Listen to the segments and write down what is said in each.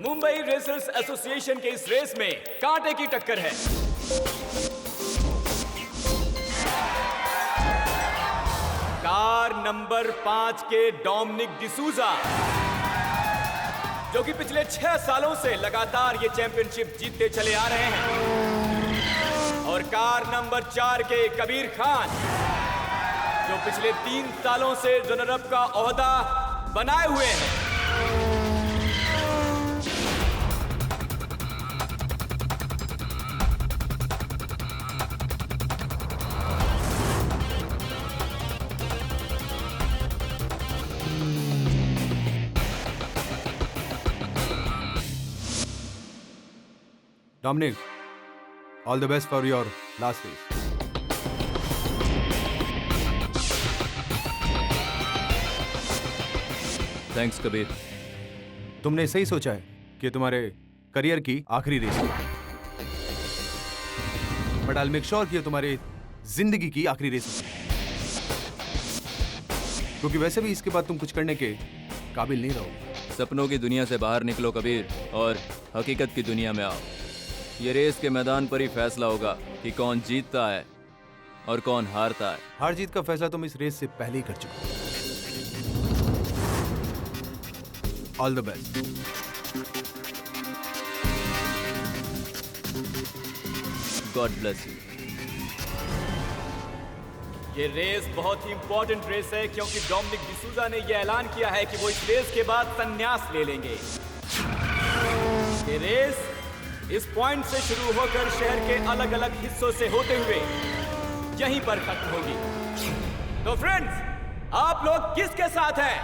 Mumbai racers association के इस race में कांटे की टक्कर है। कार नंबर 5 के डोमिनिक डिसूजा, जो कि पिछले 6 सालों से लगातार ये चैंपियनशिप जीतते चले आ रहे हैं, और कार नंबर 4 के कबीर खान, जो पिछले 3 सालों से रनर अप का ओहदा बनाए हुए हैं। Dominic, all the best for your last race. Thanks Kabir. तुमने सही सोचा है कि तुम्हारे करियर की आखिरी रेस है, बट आई मेक श्योर कि तुम्हारे जिंदगी की आखिरी रेस है, क्योंकि वैसे भी इसके बाद तुम कुछ करने के काबिल नहीं रहोगे। सपनों की दुनिया से बाहर निकलो कबीर और हकीकत की दुनिया में आओ। ये रेस के मैदान पर ही फैसला होगा कि कौन जीतता है और कौन हारता है। हार जीत का फैसला तुम इस रेस से पहले ही कर चुके हो। All the best. God bless you. ये रेस बहुत ही इंपॉर्टेंट रेस है, क्योंकि डोमिनिक डिसूजा ने यह ऐलान किया है कि वो इस रेस के बाद संन्यास ले लेंगे। ये रेस इस पॉइंट से शुरू होकर शहर के अलग अलग हिस्सों से होते हुए यहीं पर खत्म होगी। तो फ्रेंड्स, आप लोग किसके साथ हैं?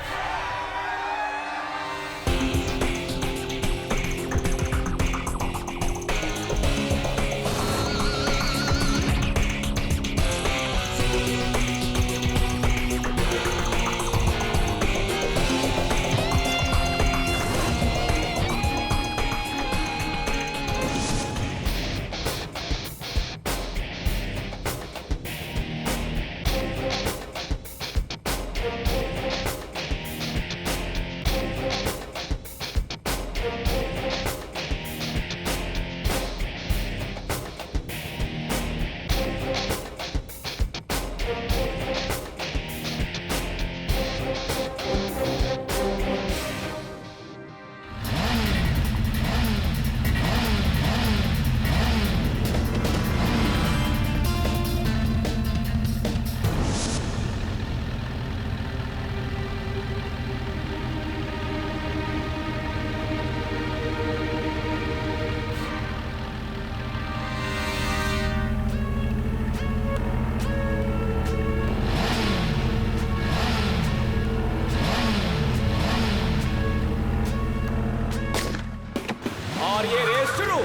और ये रेस शुरू।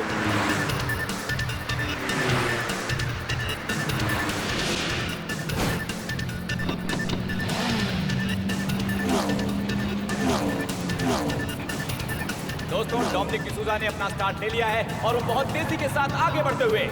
दोस्तों, डोमिनिक डिसूजा ने अपना स्टार्ट ले लिया है और वो बहुत तेजी के साथ आगे बढ़ते हुए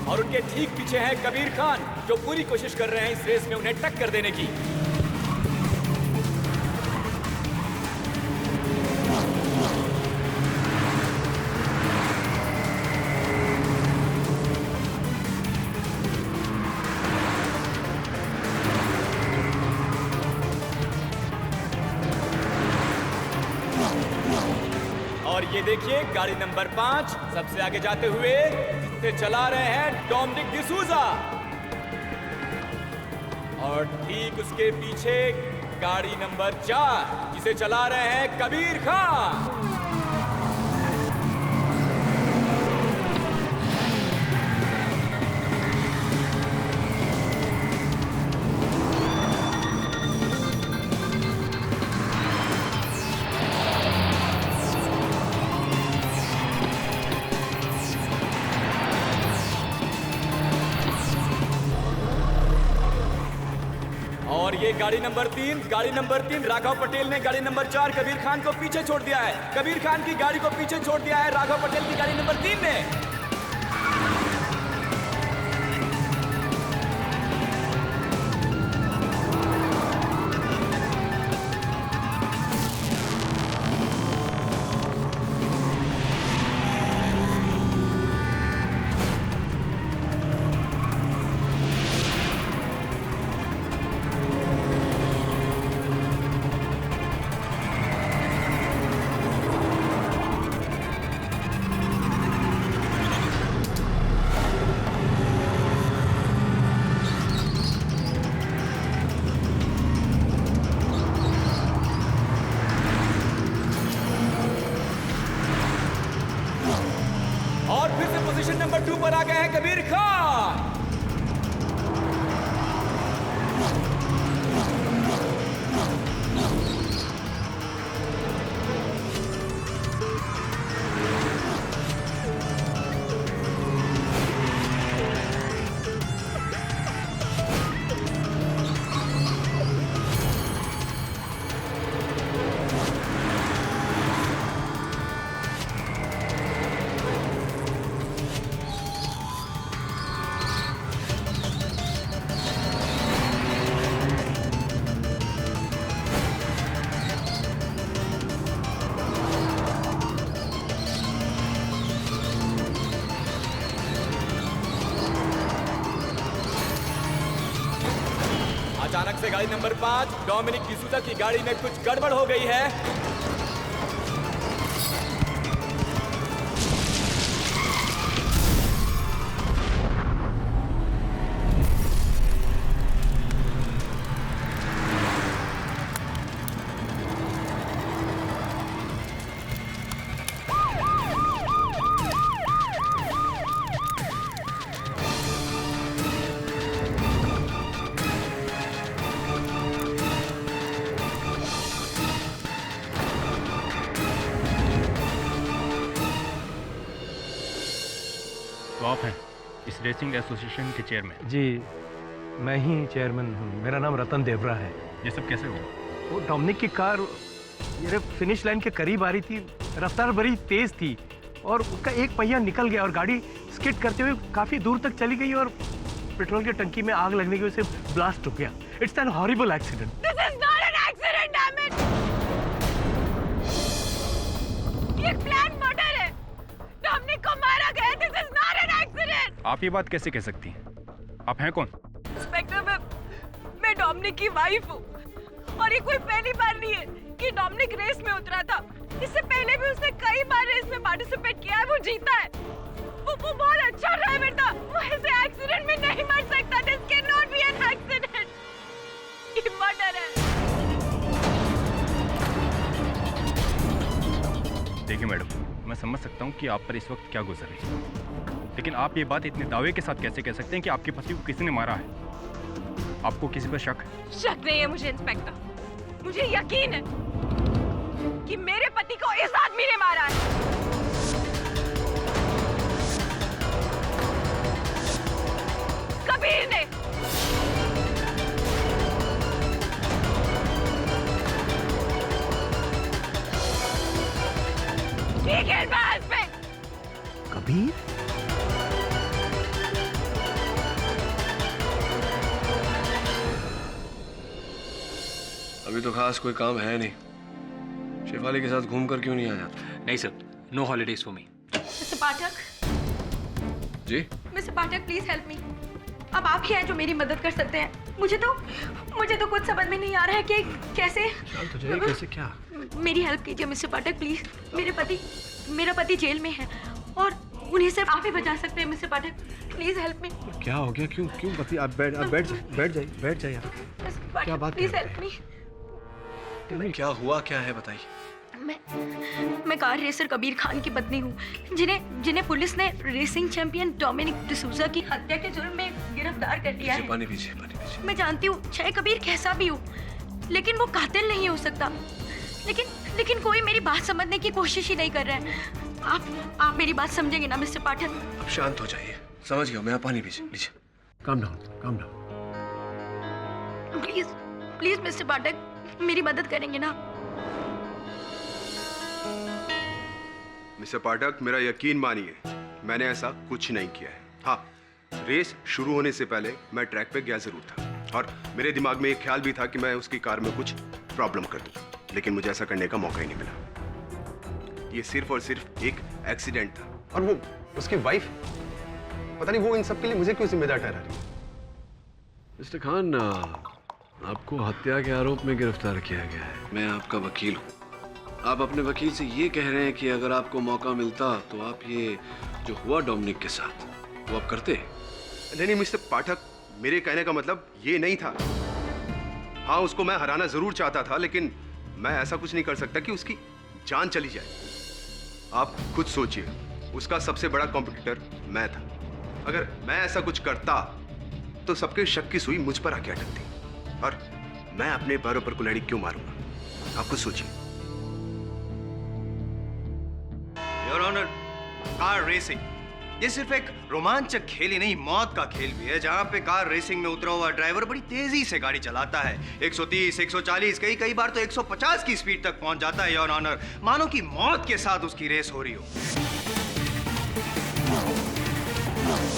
और उनके ठीक पीछे है कबीर खान, जो पूरी कोशिश कर रहे हैं इस रेस में उन्हें टक्कर देने की। और ये देखिए, गाड़ी नंबर 5 सबसे आगे जाते हुए इसे चला रहे हैं डोमिनिक डिसूजा, और ठीक उसके पीछे गाड़ी नंबर 4 जिसे चला रहे हैं कबीर खान। और ये ये गाड़ी नंबर 3 राघव पटेल ने गाड़ी नंबर 4 कबीर खान को पीछे छोड़ दिया है। कबीर खान की गाड़ी को पीछे छोड़ दिया है राघव पटेल की गाड़ी नंबर 3 ने। और फिर से पोजीशन नंबर 2 पर आ गए हैं कबीर खान। अचानक से गाड़ी नंबर 5 डोमिनिक डिसूजा की गाड़ी में कुछ गड़बड़ हो गई है। तो आप हैं इस रेसिंग एसोसिएशन के चेयरमैन? जी, मैं ही चेयरमैन हूँ। मेरा नाम रतन देवरा है। ये सब कैसे हुआ? वो डोमिनिक की कार ये फिनिश लाइन के करीब आ रही थी, रफ्तार बड़ी तेज थी और उसका एक पहिया निकल गया और गाड़ी स्किड करते हुए काफी दूर तक चली गई और पेट्रोल की टंकी में आग लगने की वजह से ब्लास्ट हो गया। It's an horrible accident. This is not an accident, damn it. ये प्लान मर्डर है। डोमिनिक को मारा गया। This is not an accident. आप ये बात कैसे कह सकती हैं? आप हैं कौन? इंस्पेक्टर, मैं डोमिनिक की वाइफ हूँ और ये कोई पहली बार नहीं है कि डोमिनिक रेस में उतरा था। इससे पहले भी उसने कई बार रेस में पार्टिसिपेट किया है, वो जीता है। वो बहुत अच्छा ड्राइवर था। वो ऐसे एक्सीडेंट में नहीं मर सकता। This can not be an accident. ये मर्डर है। देखिए मैडम, मैं समझ सकता हूँ कि आप पर इस वक्त क्या गुजर रही है, लेकिन आप ये बात इतने दावे के साथ कैसे कह सकते हैं कि आपके पति को किसी ने मारा है? आपको किसी पर शक है? शक नहीं है मुझे इंस्पेक्टर। मुझे यकीन है कि मेरे पति को इस आदमी ने मारा है। कबीर ने। ठीक है बस में। कबीर? अभी तो खास कोई काम है नहीं। शेफाली के साथ घूमकर क्यों नहीं आ जाता? नहीं sir, no holidays for me. Mister Pathak, ji? Mister Pathak please help me. अब आप ही हैं जो मेरी मदद कर सकते हैं। मुझे तो कुछ समझ में नहीं आ रहा है कि कैसे। शांत हो जाइए। कैसे क्या? मेरी हेल्प कीजिए मिस्टर पाठक प्लीज। मेरा पति जेल में है और उन्हें सिर्फ आप ही बचा सकते हैं मिस्टर पाठक। प्लीज हेल्प मी। क्या हो गया? क्यों पति? आप बैठ जाइए आप। क्या बात प्लीज कर हेल्प मी। क्या हुआ? क्या है बताइए। मैं कार रेसर कबीर खान की पत्नी हूँ, जिन्हें पुलिस ने रेसिंग चैंपियन डोमिनिक डिसूजा की हत्या के जुर्म में गिरफ्तार कर लिया है। पानी पीछे। मैं जानती हूँ चाहे कबीर कैसा भी हो, लेकिन वो कातिल नहीं हो सकता। लेकिन कोई मेरी बात समझने की कोशिश ही नहीं कर रहा है। आप मेरी बात समझेंगे ना मिस्टर पाठक? अब शांत हो जाइए। समझ गया मैं। आप पानी पीछे। Calm down. Please please mister Pathak मेरी मदद करेंगे ना? मिस्टर पाठक, मेरा यकीन मानिए, मैंने ऐसा कुछ नहीं किया है। हाँ, रेस शुरू होने से पहले मैं ट्रैक पे गया जरूर था और मेरे दिमाग में एक ख्याल भी था कि मैं उसकी कार में कुछ प्रॉब्लम कर दूं, लेकिन मुझे ऐसा करने का मौका ही नहीं मिला। ये सिर्फ और सिर्फ एक एक्सीडेंट था। और वो उसकी वाइफ, पता नहीं वो इन सब के लिए मुझे क्यों जिम्मेदार ठहरा रही है। मिस्टर खान, आपको हत्या के आरोप में गिरफ्तार किया गया है। मैं आपका वकील हूँ। आप अपने वकील से ये कह रहे हैं कि अगर आपको मौका मिलता तो आप ये जो हुआ डोमिनिक के साथ वो आप करते? नहीं मिस्टर पाठक, मेरे कहने का मतलब ये नहीं था। हाँ, उसको मैं हराना जरूर चाहता था, लेकिन मैं ऐसा कुछ नहीं कर सकता कि उसकी जान चली जाए। आप खुद सोचिए, उसका सबसे बड़ा कॉम्पिटिटर मैं था। अगर मैं ऐसा कुछ करता तो सबके शक की सुई मुझ पर आके अटकती, और मैं अपने पैरों पर कुल्हाड़ी क्यों मारूंगा? आप खुद सोचिए। योर ऑनर, कार रेसिंग ये सिर्फ एक रोमांचक खेल ही नहीं, मौत का खेल भी है, जहां पे कार रेसिंग में उतरा हुआ ड्राइवर बड़ी तेजी से गाड़ी चलाता है। 130, 140, कई बार तो 150 की स्पीड तक पहुंच जाता है योर ऑनर, मानो कि मौत के साथ उसकी रेस हो रही हो।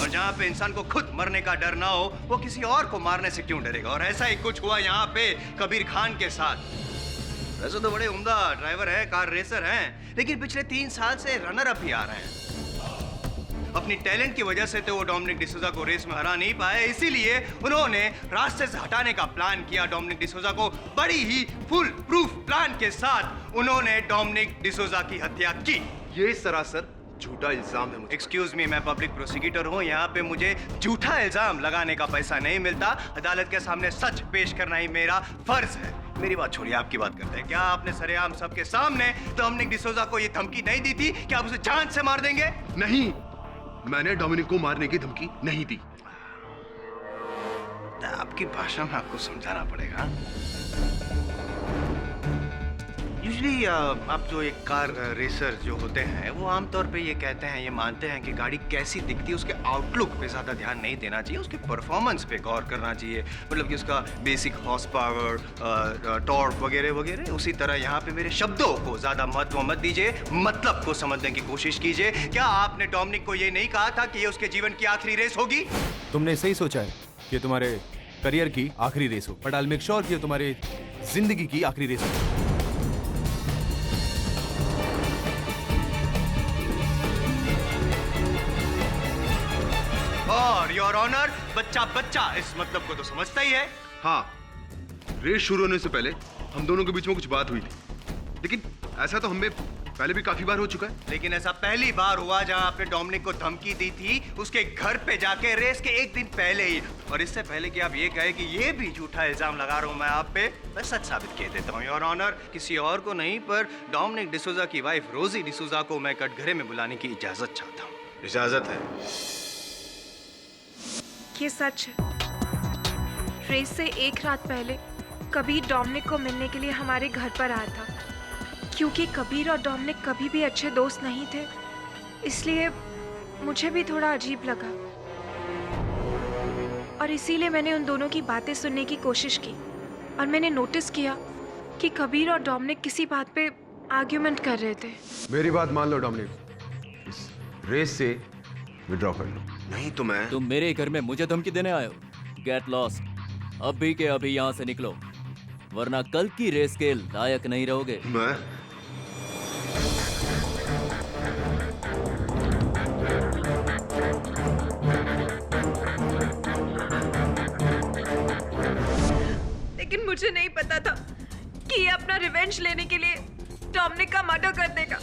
और जहां पे इंसान को खुद मरने का डर ना हो, वो किसी और को मारने से क्यों डरेगा? और ऐसा ही कुछ हुआ यहाँ पे कबीर खान के साथ। वैसे तो बड़े उम्दा ड्राइवर है, कार रेसर हैं, लेकिन पिछले 3 साल से रनर अप ही आ रहे हैं। अपनी टैलेंट की वजह से तो वो डोमिनिक डिसूजा को रेस में हरा नहीं पाए, इसीलिए उन्होंने रास्ते से हटाने का प्लान किया। डोमिनिक डिसूजा को बड़ी ही फुल प्रूफ प्लान के साथ उन्होंने डोमिनिक डिसूजा की हत्या की। ये सरासर झूठा इल्जाम है। एक्सक्यूज मी, मैं पब्लिक प्रोसिक्यूटर हूँ, यहाँ पे मुझे झूठा इल्जाम लगाने का पैसा नहीं मिलता। अदालत के सामने सच पेश करना ही मेरा फर्ज है। मेरी बात छोड़िए, आपकी बात करते हैं। क्या आपने सरेआम सबके सामने डोमिनिक डिसूजा को ये धमकी नहीं दी थी कि आप उसे जान से मार देंगे? नहीं, मैंने डोमिनिक को मारने की धमकी नहीं दी। आपकी भाषा में आपको समझाना पड़ेगा। यूजुअली आप जो एक कार रेसर जो होते हैं, वो आमतौर पे ये कहते हैं, ये मानते हैं कि गाड़ी कैसी दिखती है उसके आउटलुक पे ज़्यादा ध्यान नहीं देना चाहिए, उसके परफॉर्मेंस पे गौर करना चाहिए। मतलब कि उसका बेसिक हॉर्स पावर, टॉर्क वगैरह वगैरह। उसी तरह यहाँ पे मेरे शब्दों को ज़्यादा महत्व मत दीजिए, मतलब को समझने की कोशिश कीजिए। क्या आपने डोमिनिक को ये नहीं कहा था कि ये उसके जीवन की आखिरी रेस होगी? तुमने सही सोचा है कि तुम्हारे करियर की आखिरी रेस हो, but I will make sure कि तुम्हारी जिंदगी की आखिरी रेस हो। और योर ऑनर, बच्चा इस मतलब को तो समझता ही है। हाँ, रेस शुरू होने से पहले हम दोनों के बीच में कुछ बात हुई थी, लेकिन ऐसा तो हमें पहले भी काफी बार हो चुका है। लेकिन ऐसा पहली बार हुआ जहां आपने डोमिनिक को धमकी दी थी उसके घर पे जाके, रेस के एक दिन पहले ही। और इससे पहले कि आप ये कहे कि ये भी झूठा इल्जाम लगा रहा हूं मैं आप पे, मैं सच साबित किए देता हूं योर ऑनर। किसी और को नहीं, पर डोमिनिक डिसूजा की वाइफ रोजी डिसूजा को मैं कटघरे में बुलाने की इजाजत चाहता हूँ। इजाजत है? ये सच है। रेस से एक रात पहले कबीर डोमिनिक को मिलने के लिए हमारे घर पर आया था। क्योंकि कबीर और डोमिनिक कभी भी अच्छे दोस्त नहीं थे, इसलिए मुझे भी थोड़ा अजीब लगा, और इसीलिए मैंने उन दोनों की बातें सुनने की कोशिश की। और मैंने नोटिस किया कि कबीर और डोमिनिक किसी बात पे आर्ग्यूमेंट कर रहे थे। मेरी बात मान लो डोमिनिक, इस रेस से विड्रॉ कर लो। नहीं तो मैं... तुम मेरे घर में मुझे धमकी देने आए हो? Get lost. अभी के अभी यहाँ से निकलो, वरना कल की रेस के लायक नहीं रहोगे। मैं... लेकिन मुझे नहीं पता था कि ये अपना रिवेंज लेने के लिए डोमिनिक का मर्डर कर देगा।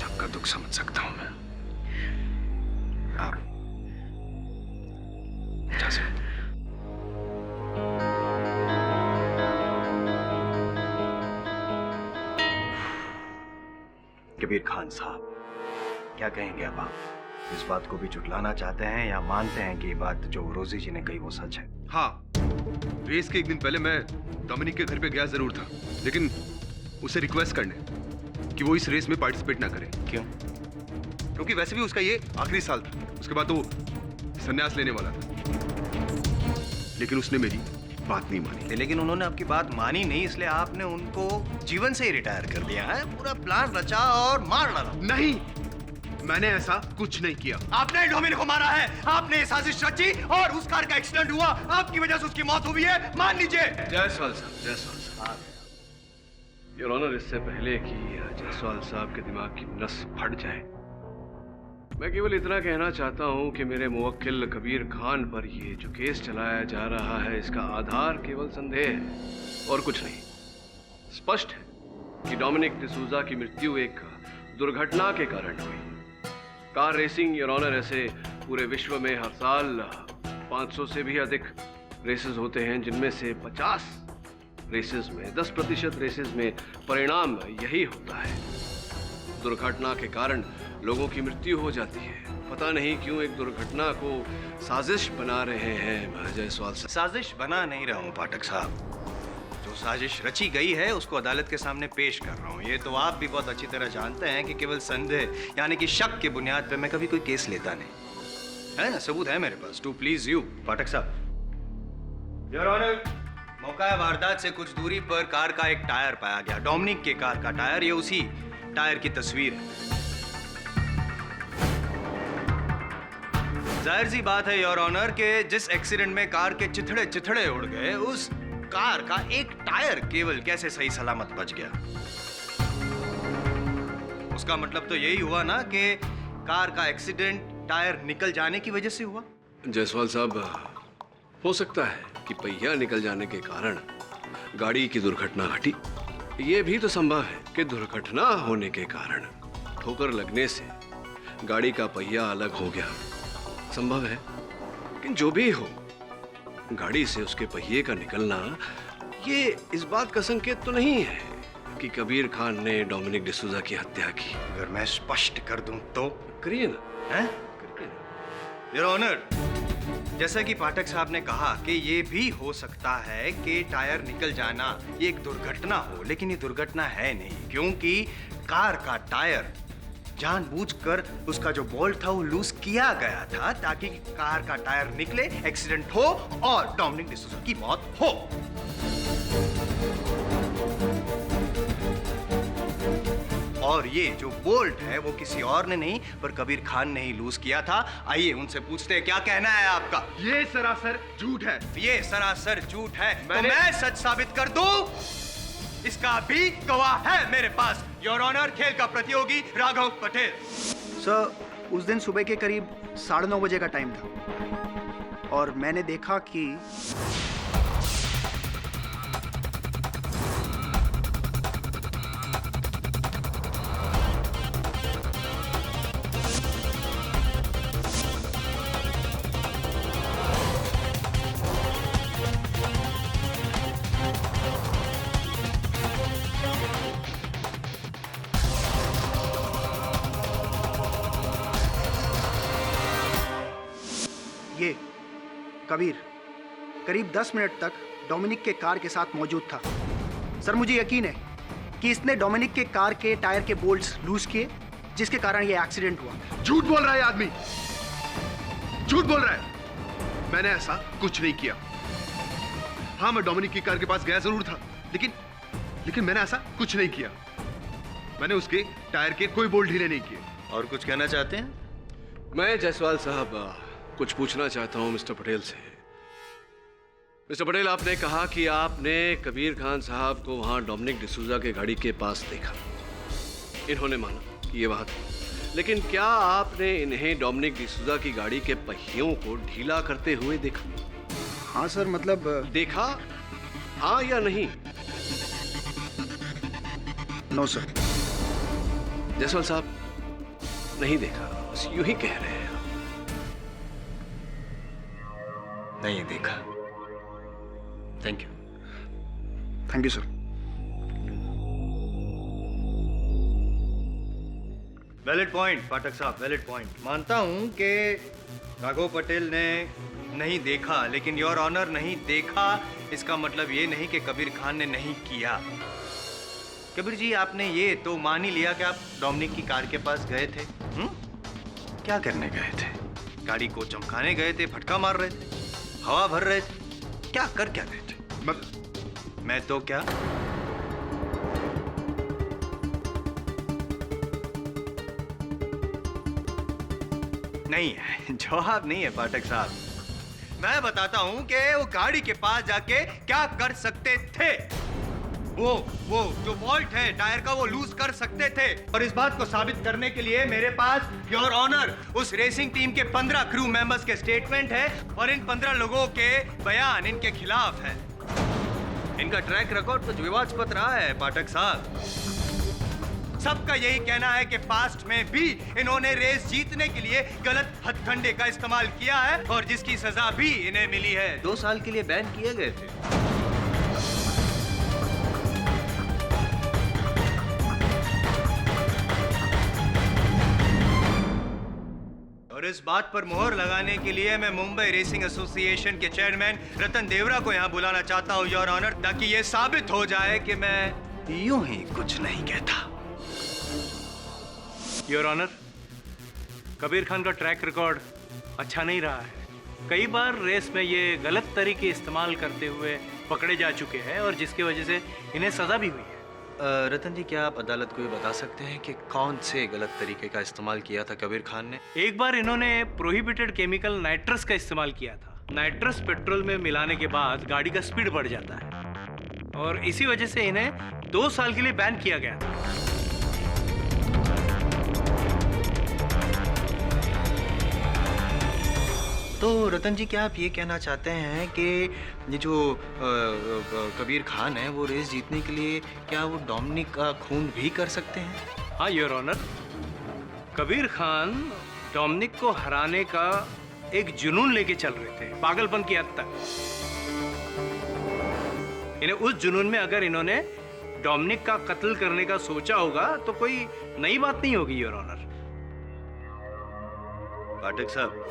आपका दुख समझ सकता हूं मैं। आप जा सकते। कबीर खान साहब, क्या कहेंगे अब आप? इस बात को भी झुटलाना चाहते हैं या मानते हैं कि ये बात जो रोजी जी ने कही वो सच है? हाँ, रेस के एक दिन पहले मैं डोमिनिक के घर पे गया जरूर था, लेकिन उसे रिक्वेस्ट करने कि वो इस रेस में पार्टिसिपेट ना करे। क्यों? क्योंकि वैसे भी उसका ये आखिरी साल था। उसके बाद तो वो संन्यास लेने वाला था, लेकिन उसने मेरी बात नहीं मानी। लेकिन उन्होंने आपकी बात मानी नहीं, इसलिए आपने उनको जीवन से ही रिटायर कर दिया है। पूरा प्लान रचा और मार डाला। नहीं, मैंने ऐसा कुछ नहीं किया। आपने डोमिनिक को मारा है, आपने साजिश रची और उस कार का एक्सीडेंट हुआ, आपकी वजह से उसकी मौत हुई है, मान लीजिए। जायसवाल साहब, योर ऑनर, इससे पहले कि जायसवाल साहब के दिमाग की नस फट जाए, मैं केवल इतना कहना चाहता हूं कि मेरे मुवक्किल कबीर खान पर ये जो केस चलाया जा रहा है, इसका आधार केवल संदेह है और कुछ नहीं। स्पष्ट है कि डोमिनिक डिसूजा की मृत्यु एक दुर्घटना के कारण हुई। कार रेसिंग, योर ऑनर, ऐसे पूरे विश्व में हर साल 500 से भी अधिक रेसेस होते हैं, जिनमें से 50 रेसेस में, 10% रेसेस में परिणाम यही होता है। दुर्घटना के कारण लोगों की मृत्यु हो जाती है। पता नहीं क्यों एक दुर्घटना को साजिश बना रहे हैं जायसवाल साहब। साजिश बना नहीं रहा हूँ पाठक साहब, जो साजिश रची गई है उसको अदालत के सामने पेश कर रहा हूँ। ये तो आप भी बहुत अच्छी तरह जानते हैं कि केवल संदेह यानी कि शक की बुनियाद पे मैं कभी कोई केस लेता नहीं, है ना? सबूत है मेरे पास, टू प्लीज यू पाठक साहब। योर ऑनर, मौका वारदात से कुछ दूरी पर कार का एक टायर पाया गया, डोमिनिक के कार का टायर। ये उसी टायर की तस्वीर है। जाहिर सी बात है योर ऑनर के जिस एक्सीडेंट में कार के चिथड़े चिथड़े उड़ गए, उस कार का एक टायर केवल कैसे सही सलामत बच गया। उसका मतलब तो यही हुआ ना कि कार का एक्सीडेंट टायर निकल जाने की वजह से हुआ। जायसवाल साहब, हो सकता है कि पहिया निकल जाने के कारण गाड़ी की दुर्घटना घटी। ये भी तो संभव है कि दुर्घटना होने के कारण ठोकर लगने से गाड़ी का पहिया अलग हो गया। संभव है, लेकिन जो भी हो, गाड़ी से उसके पहिए का निकलना ये इस बात का संकेत तो नहीं है कि कबीर खान ने डोमिनिक डिसूजा की हत्या की। अगर मैं स्पष्ट कर दूं तो? करिए ना। हैं? योर ऑनर, जैसा कि पाठक साहब ने कहा कि ये भी हो सकता है कि टायर निकल जाना ये एक दुर्घटना हो, लेकिन ये दुर्घटना है नहीं, क्योंकि कार का टायर जानबूझकर उसका जो बोल्ट था वो लूज किया गया था ताकि कार का टायर निकले, एक्सीडेंट हो और डोमिनिक डिसूजा की मौत हो। और ये जो बोल्ट है वो किसी और ने नहीं पर कबीर खान ने ही लूज किया था। आइए उनसे पूछते हैं, क्या कहना है आपका? ये सरासर झूठ है। ये सरासर झूठ है तो मैं सच साबित कर दूं? इसका भी गवाह है मेरे पास, योर ऑनर, खेल का प्रतियोगी राघव पटेल। सर, उस दिन सुबह के करीब 9:30 बजे का टाइम था और मैंने देखा कि ये कबीर करीब 10 मिनट तक डोमिनिक के कार के साथ मौजूद था। सर, मुझे यकीन है कि इसने डोमिनिक के कार के टायर के बोल्ट्स लूज किए, जिसके कारण ये एक्सीडेंट हुआ। झूठ बोल रहा है आदमी, झूठ बोल रहा है। मैंने ऐसा कुछ नहीं किया। हाँ, मैं डोमिनिक की कार के पास गया जरूर था, लेकिन मैंने ऐसा कुछ नहीं किया। मैंने उसके टायर के कोई बोल्ट ढीले नहीं किए। और कुछ कहना चाहते हैं? मैं जायसवाल साहब कुछ पूछना चाहता हूं मिस्टर पटेल से। मिस्टर पटेल, आपने कहा कि आपने कबीर खान साहब को वहां डोमिनिक डिसूजा के गाड़ी के पास देखा। इन्होंने माना कि ये वहां था, लेकिन क्या आपने इन्हें डोमिनिक डिसूजा की गाड़ी के पहियों को ढीला करते हुए देखा? हाँ सर, मतलब देखा, हाँ या नहीं? No sir. जायसवाल साहब, नहीं देखा, बस यूं ही कह रहे हैं। नहीं देखा। Thank you. Thank you sir. Valid point Pathak साहब, वैलिड पॉइंट। मानता हूं कि राघव पटेल ने नहीं देखा, लेकिन योर ऑनर नहीं देखा इसका मतलब ये नहीं कि कबीर खान ने नहीं किया। कबीर जी, आपने ये तो मान ही लिया कि आप डोमिनिक की कार के पास गए थे। क्या करने गए थे? गाड़ी को चमकाने गए थे, फटका मार रहे थे, हवा भर रहे थे, क्या कर क्या रहे थे? मैं तो क्या? नहीं है, जवाब नहीं है पाठक साहब। मैं बताता हूं कि वो गाड़ी के पास जाके क्या कर सकते थे। वो जो वॉल्ट है टायर का, वो लूज कर सकते थे। और इस बात को साबित करने के लिए मेरे पास योर ऑनर उस रेसिंग टीम के 15 क्रू मेंबर्स के स्टेटमेंट है और इन 15 लोगों के बयान इनके खिलाफ है। इनका ट्रैक रिकॉर्ड कुछ विवादास्पद रहा है पाठक साहब। सबका यही कहना है कि पास्ट में भी इन्होंने रेस जीतने के लिए गलत हथकंडे का इस्तेमाल किया है और जिसकी सजा भी इन्हें मिली है। 2 साल के लिए बैन किए गए थे। और इस बात पर मोहर लगाने के लिए मैं मुंबई रेसिंग एसोसिएशन के चेयरमैन रतन देवरा को यहाँ बुलाना चाहता हूँ योर ऑनर, ताकि ये साबित हो जाए कि मैं यूं ही कुछ नहीं कहता। योर ऑनर, कबीर खान का ट्रैक रिकॉर्ड अच्छा नहीं रहा है। कई बार रेस में ये गलत तरीके इस्तेमाल करते हुए पकड़े जा चुके हैं और जिसकी वजह से इन्हें सजा भी हुई है। रतन जी, क्या आप अदालत को ये बता सकते हैं कि कौन से गलत तरीके का इस्तेमाल किया था कबीर खान ने? एक बार इन्होंने प्रोहिबिटेड केमिकल नाइट्रस का इस्तेमाल किया था। नाइट्रस पेट्रोल में मिलाने के बाद गाड़ी का स्पीड बढ़ जाता है और इसी वजह से इन्हें 2 साल के लिए बैन किया गया था। तो रतन जी, क्या आप ये कहना चाहते हैं कि ये जो कबीर खान है वो रेस जीतने के लिए क्या वो डोमिनिक का खून भी कर सकते हैं? हाँ your honour, Kabir Khan Dominic को हराने का एक जुनून लेके चल रहे थे, पागलपन की हद तक। इन्हें उस जुनून में अगर इन्होंने डोमिनिक का कत्ल करने का सोचा होगा तो कोई नई बात नहीं होगी योर ऑनर। पाठक साहब,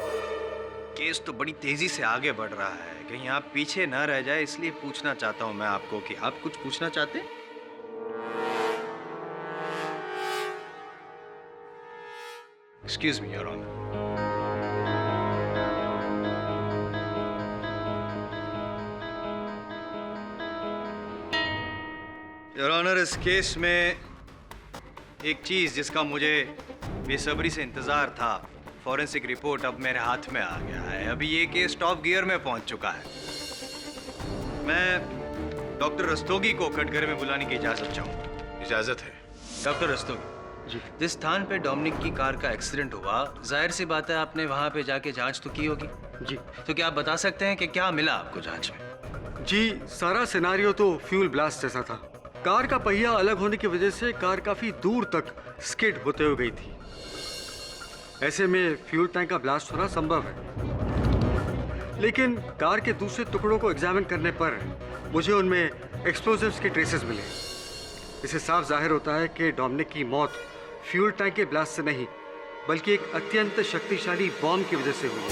केस तो बड़ी तेजी से आगे बढ़ रहा है, कहीं आप पीछे न रह जाए, इसलिए पूछना चाहता हूं मैं आपको कि आप कुछ पूछना चाहते हैं? Excuse me your honour. Your honour, इस केस में एक चीज जिसका मुझे बेसब्री से इंतजार था, फॉरेंसिक रिपोर्ट अब मेरे हाथ में आ गया है। अभी ये केस टॉप गियर में पहुंच चुका है। मैं डॉक्टर रस्तोगी को कटघरे में बुलाने की इजाजत चाहूंगा। इजाजत है। डॉक्टर रस्तोगी जी, जिस स्थान पे डोमिनिक की कार का एक्सीडेंट हुआ, जाहिर सी बात है आपने वहां पे जाके जांच तो की होगी जी। तो क्या आप बता सकते हैं कि क्या मिला आपको जांच में? जी, सारा सिनारियो तो फ्यूल ब्लास्ट जैसा था। कार का पहिया अलग होने की वजह से कार काफी दूर तक स्किड होते हुए गई थी। ऐसे में फ्यूल टैंक का ब्लास्ट होना संभव है, लेकिन कार के दूसरे टुकड़ों को एग्जामिन करने पर मुझे उनमें एक्सप्लोजिव्स के ट्रेसेस मिले। इससे साफ जाहिर होता है कि डोमिनिक की मौत फ्यूल टैंक के ब्लास्ट से नहीं, बल्कि एक अत्यंत शक्तिशाली बॉम्ब की वजह से हुई है।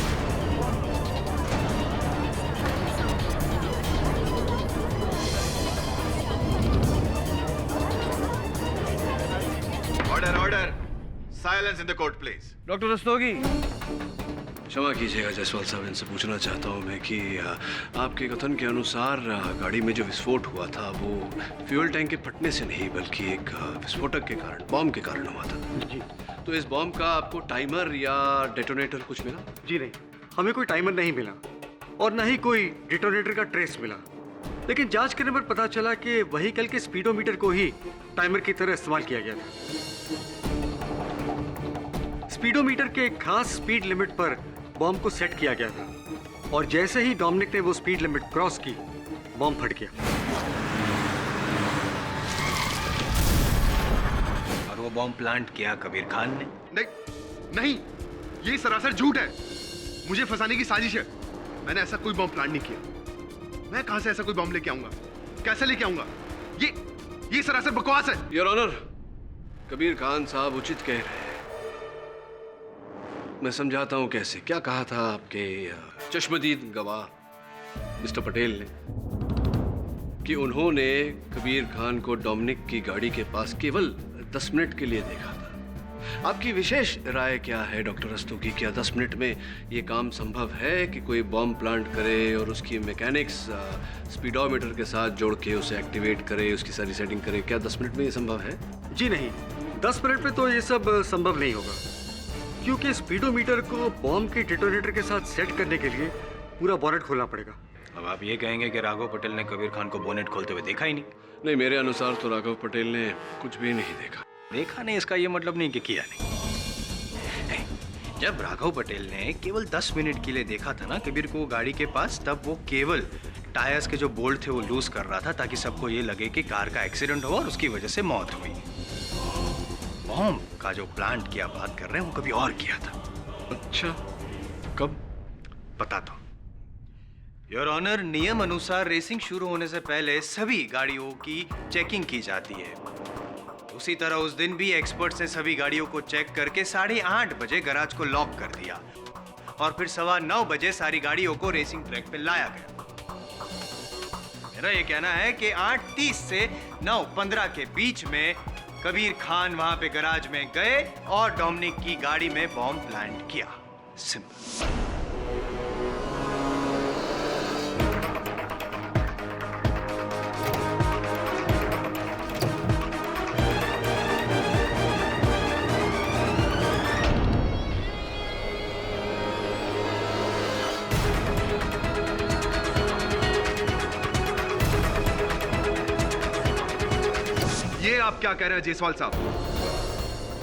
Order order, silence in the court please. Doctor Rastogi. क्षमा कीजिएगा जायसवाल साहब, इनसे पूछना चाहता हूँ मैं कि आपके कथन के अनुसार गाड़ी में जो विस्फोट हुआ था वो फ्यूल टैंक के फटने से नहीं, बल्कि एक विस्फोटक के कारण, बॉम्ब के कारण हुआ था। जी। तो इस बॉम्ब का आपको टाइमर या डेटोनेटर कुछ मिला? जी नहीं, हमें कोई टाइमर नहीं मिला और न ही कोई डिटोनेटर का ट्रेस मिला। लेकिन जांच करने पर पता चला कि व्हीकल के स्पीडोमीटर को ही टाइमर की तरह इस्तेमाल किया गया था। स्पीडोमीटर के एक खास स्पीड लिमिट पर बॉम्ब को सेट किया गया था और जैसे ही डोमिनिक ने वो स्पीड लिमिट क्रॉस की, बॉम्ब फट गया। और वो बॉम्ब प्लांट किया कबीर खान ने? नहीं, ये सरासर झूठ है। मुझे फंसाने की साजिश है। मैंने ऐसा कोई बॉम्ब प्लांट नहीं किया। मैं कहां से ऐसा कोई बॉम्ब लेके आऊंगा? कैसे लेके आऊंगा? ये सरासर बकवास है। योर ऑनर, कबीर खान साहब उचित कह रहे हैं। मैं समझाता हूं कैसे। क्या कहा था आपके चश्मदीद गवाह मिस्टर पटेल ने कि उन्होंने कबीर खान को डोमिनिक की गाड़ी के पास केवल 10 मिनट के लिए देखा था। आपकी विशेष राय क्या है डॉक्टर रस्तोगी? क्या 10 मिनट में ये काम संभव है कि कोई बॉम्ब प्लांट करे और उसकी मैकेनिक्स स्पीडोमीटर के साथ जोड़ के उसे एक्टिवेट करे, उसकी सारी सेटिंग करे? क्या 10 मिनट में ये संभव है? जी नहीं, 10 मिनट में तो ये सब संभव नहीं होगा, क्योंकि स्पीडोमीटर को बॉम्ब के डेटोनेटर के साथ सेट करने के लिए पूरा बोनेट खोलना पड़ेगा। अब आप ये कहेंगे कि राघव पटेल ने कबीर खान को बोनेट खोलते हुए देखा ही नहीं? नहीं, मेरे अनुसार तो राघव पटेल ने कुछ भी नहीं देखा। देखा नहीं इसका ये मतलब नहीं कि किया नहीं। जब राघव पटेल ने केवल 10 मिनट के लिए देखा था ना कबीर को गाड़ी के पास, तब वो केवल टायर्स के जो बोल्ट थे वो लूज कर रहा था ताकि सबको ये लगे कि कार का एक्सीडेंट हुआ और उसकी वजह से मौत हुई। बॉम्ब का जो प्लांट की आप बात कर रहे हैं वो कभी और किया था। अच्छा, कब? पता तो योर ऑनर, नियम अनुसार रेसिंग शुरू होने से पहले सभी गाड़ियों की चेकिंग की जाती है। उसी तरह उस दिन भी एक्सपर्ट्स ने सभी गाड़ियों को चेक करके 8:30 बजे गैराज को लॉक कर दिया और फिर 9:15 बजे सारी गाड़ियों को रेसिंग ट्रैक पे लाया गया। मेरा ये कहना है कि 8:30 से 9:15 के बीच में कबीर खान वहां पे गैराज में गए और डोमिनिक की गाड़ी में बॉम्ब प्लांट किया। सिंपल। ये आप क्या कह रहे हैं जायसवाल साहब?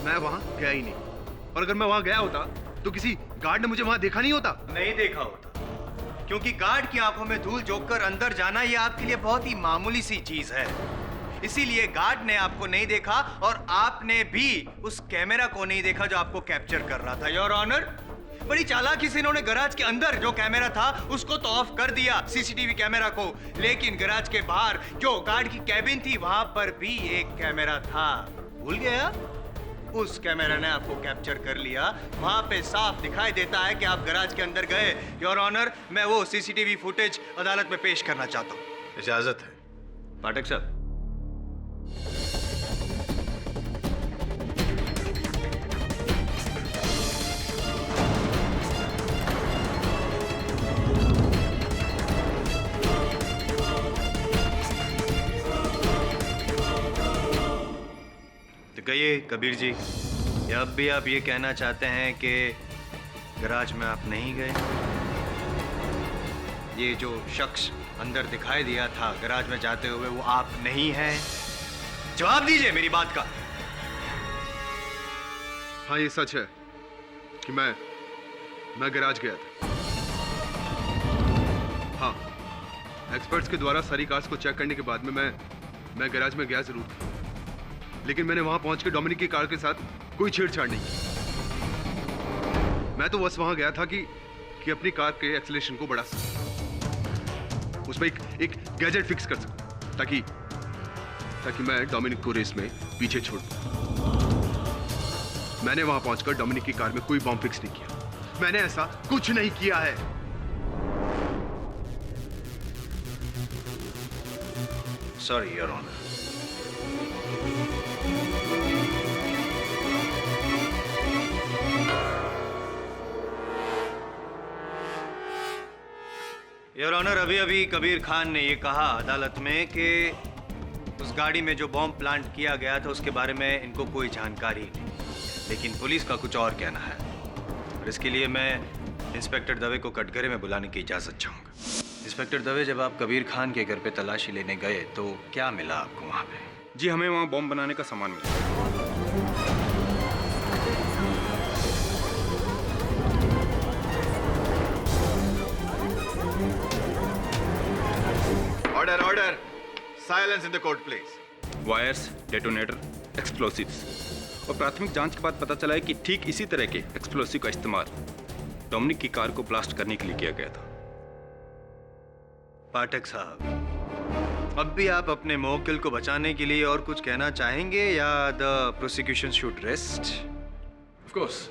मैं वहां गया ही नहीं, और अगर मैं वहां गया होता तो किसी गार्ड ने मुझे वहां देखा नहीं होता? नहीं देखा होता, क्योंकि गार्ड की आंखों में धूल झोंक कर अंदर जाना ये आपके लिए बहुत ही मामूली सी चीज है। इसीलिए गार्ड ने आपको नहीं देखा और आपने भी उस कैमरा को नहीं देखा जो आपको कैप्चर कर रहा था। योर ऑनर, बड़ी चालाकी से इन्होंने गैराज के अंदर जो कैमरा था उसको तो ऑफ कर दिया, सीसीटीवी कैमरा को, लेकिन गैराज के बाहर जो गार्ड की कैबिन थी वहां पर भी एक कैमरा था। भूल गया? उस कैमरा ने आपको कैप्चर कर लिया। वहां पे साफ दिखाई देता है कि आप गैराज के अंदर गए। योर ऑनर, मैं वो सीसीटीवी फुटेज अदालत में पेश करना चाहता हूँ। इजाजत है? पाठक साहब। कहिए कबीर जी, या अब भी आप ये कहना चाहते हैं कि गैराज में आप नहीं गए? ये जो शख्स अंदर दिखाई दिया था गैराज में जाते हुए वो आप नहीं हैं? जवाब दीजिए मेरी बात का। हाँ, ये सच है कि मैं गैराज गया था। हाँ, एक्सपर्ट्स के द्वारा सारी कार्स को चेक करने के बाद में मैं गैराज में गया जरूर था, लेकिन मैंने वहां पहुंच के डोमिनिक की कार के साथ कोई छेड़छाड़ नहीं की। मैं तो बस वहां गया था कि अपनी कार के एक्सेलरेशन को बढ़ा सकूं, उसमें एक गैजेट फिक्स कर सकूं ताकि मैं डोमिनिक को रेस में पीछे छोड़ दूं। मैंने वहां पहुंचकर डोमिनिक की कार में कोई बॉम्ब फिक्स नहीं किया। मैंने ऐसा कुछ नहीं किया है। Sorry your honour. Your honour, अभी कबीर खान ने ये कहा अदालत में कि उस गाड़ी में जो बॉम्ब प्लांट किया गया था उसके बारे में इनको कोई जानकारी नहीं, लेकिन पुलिस का कुछ और कहना है और इसके लिए मैं इंस्पेक्टर दवे को कटघरे में बुलाने की इजाज़त चाहूँगा। इंस्पेक्टर दवे, जब आप कबीर खान के घर पे तलाशी लेने गए तो क्या मिला आपको वहाँ पे? जी, हमें वहाँ बॉम्ब बनाने का सामान मिला। Order, silence in the court please. Wires, detonator, explosives, और प्राथमिक जांच के बाद पता चला है कि ठीक इसी तरह के एक्सप्लोसिव का इस्तेमाल डोमिनिक की कार को ब्लास्ट करने के लिए किया गया था। पाठक साहब, अब भी आप अपने मौकिल को बचाने के लिए और कुछ कहना चाहेंगे या the prosecution should rest? Of course.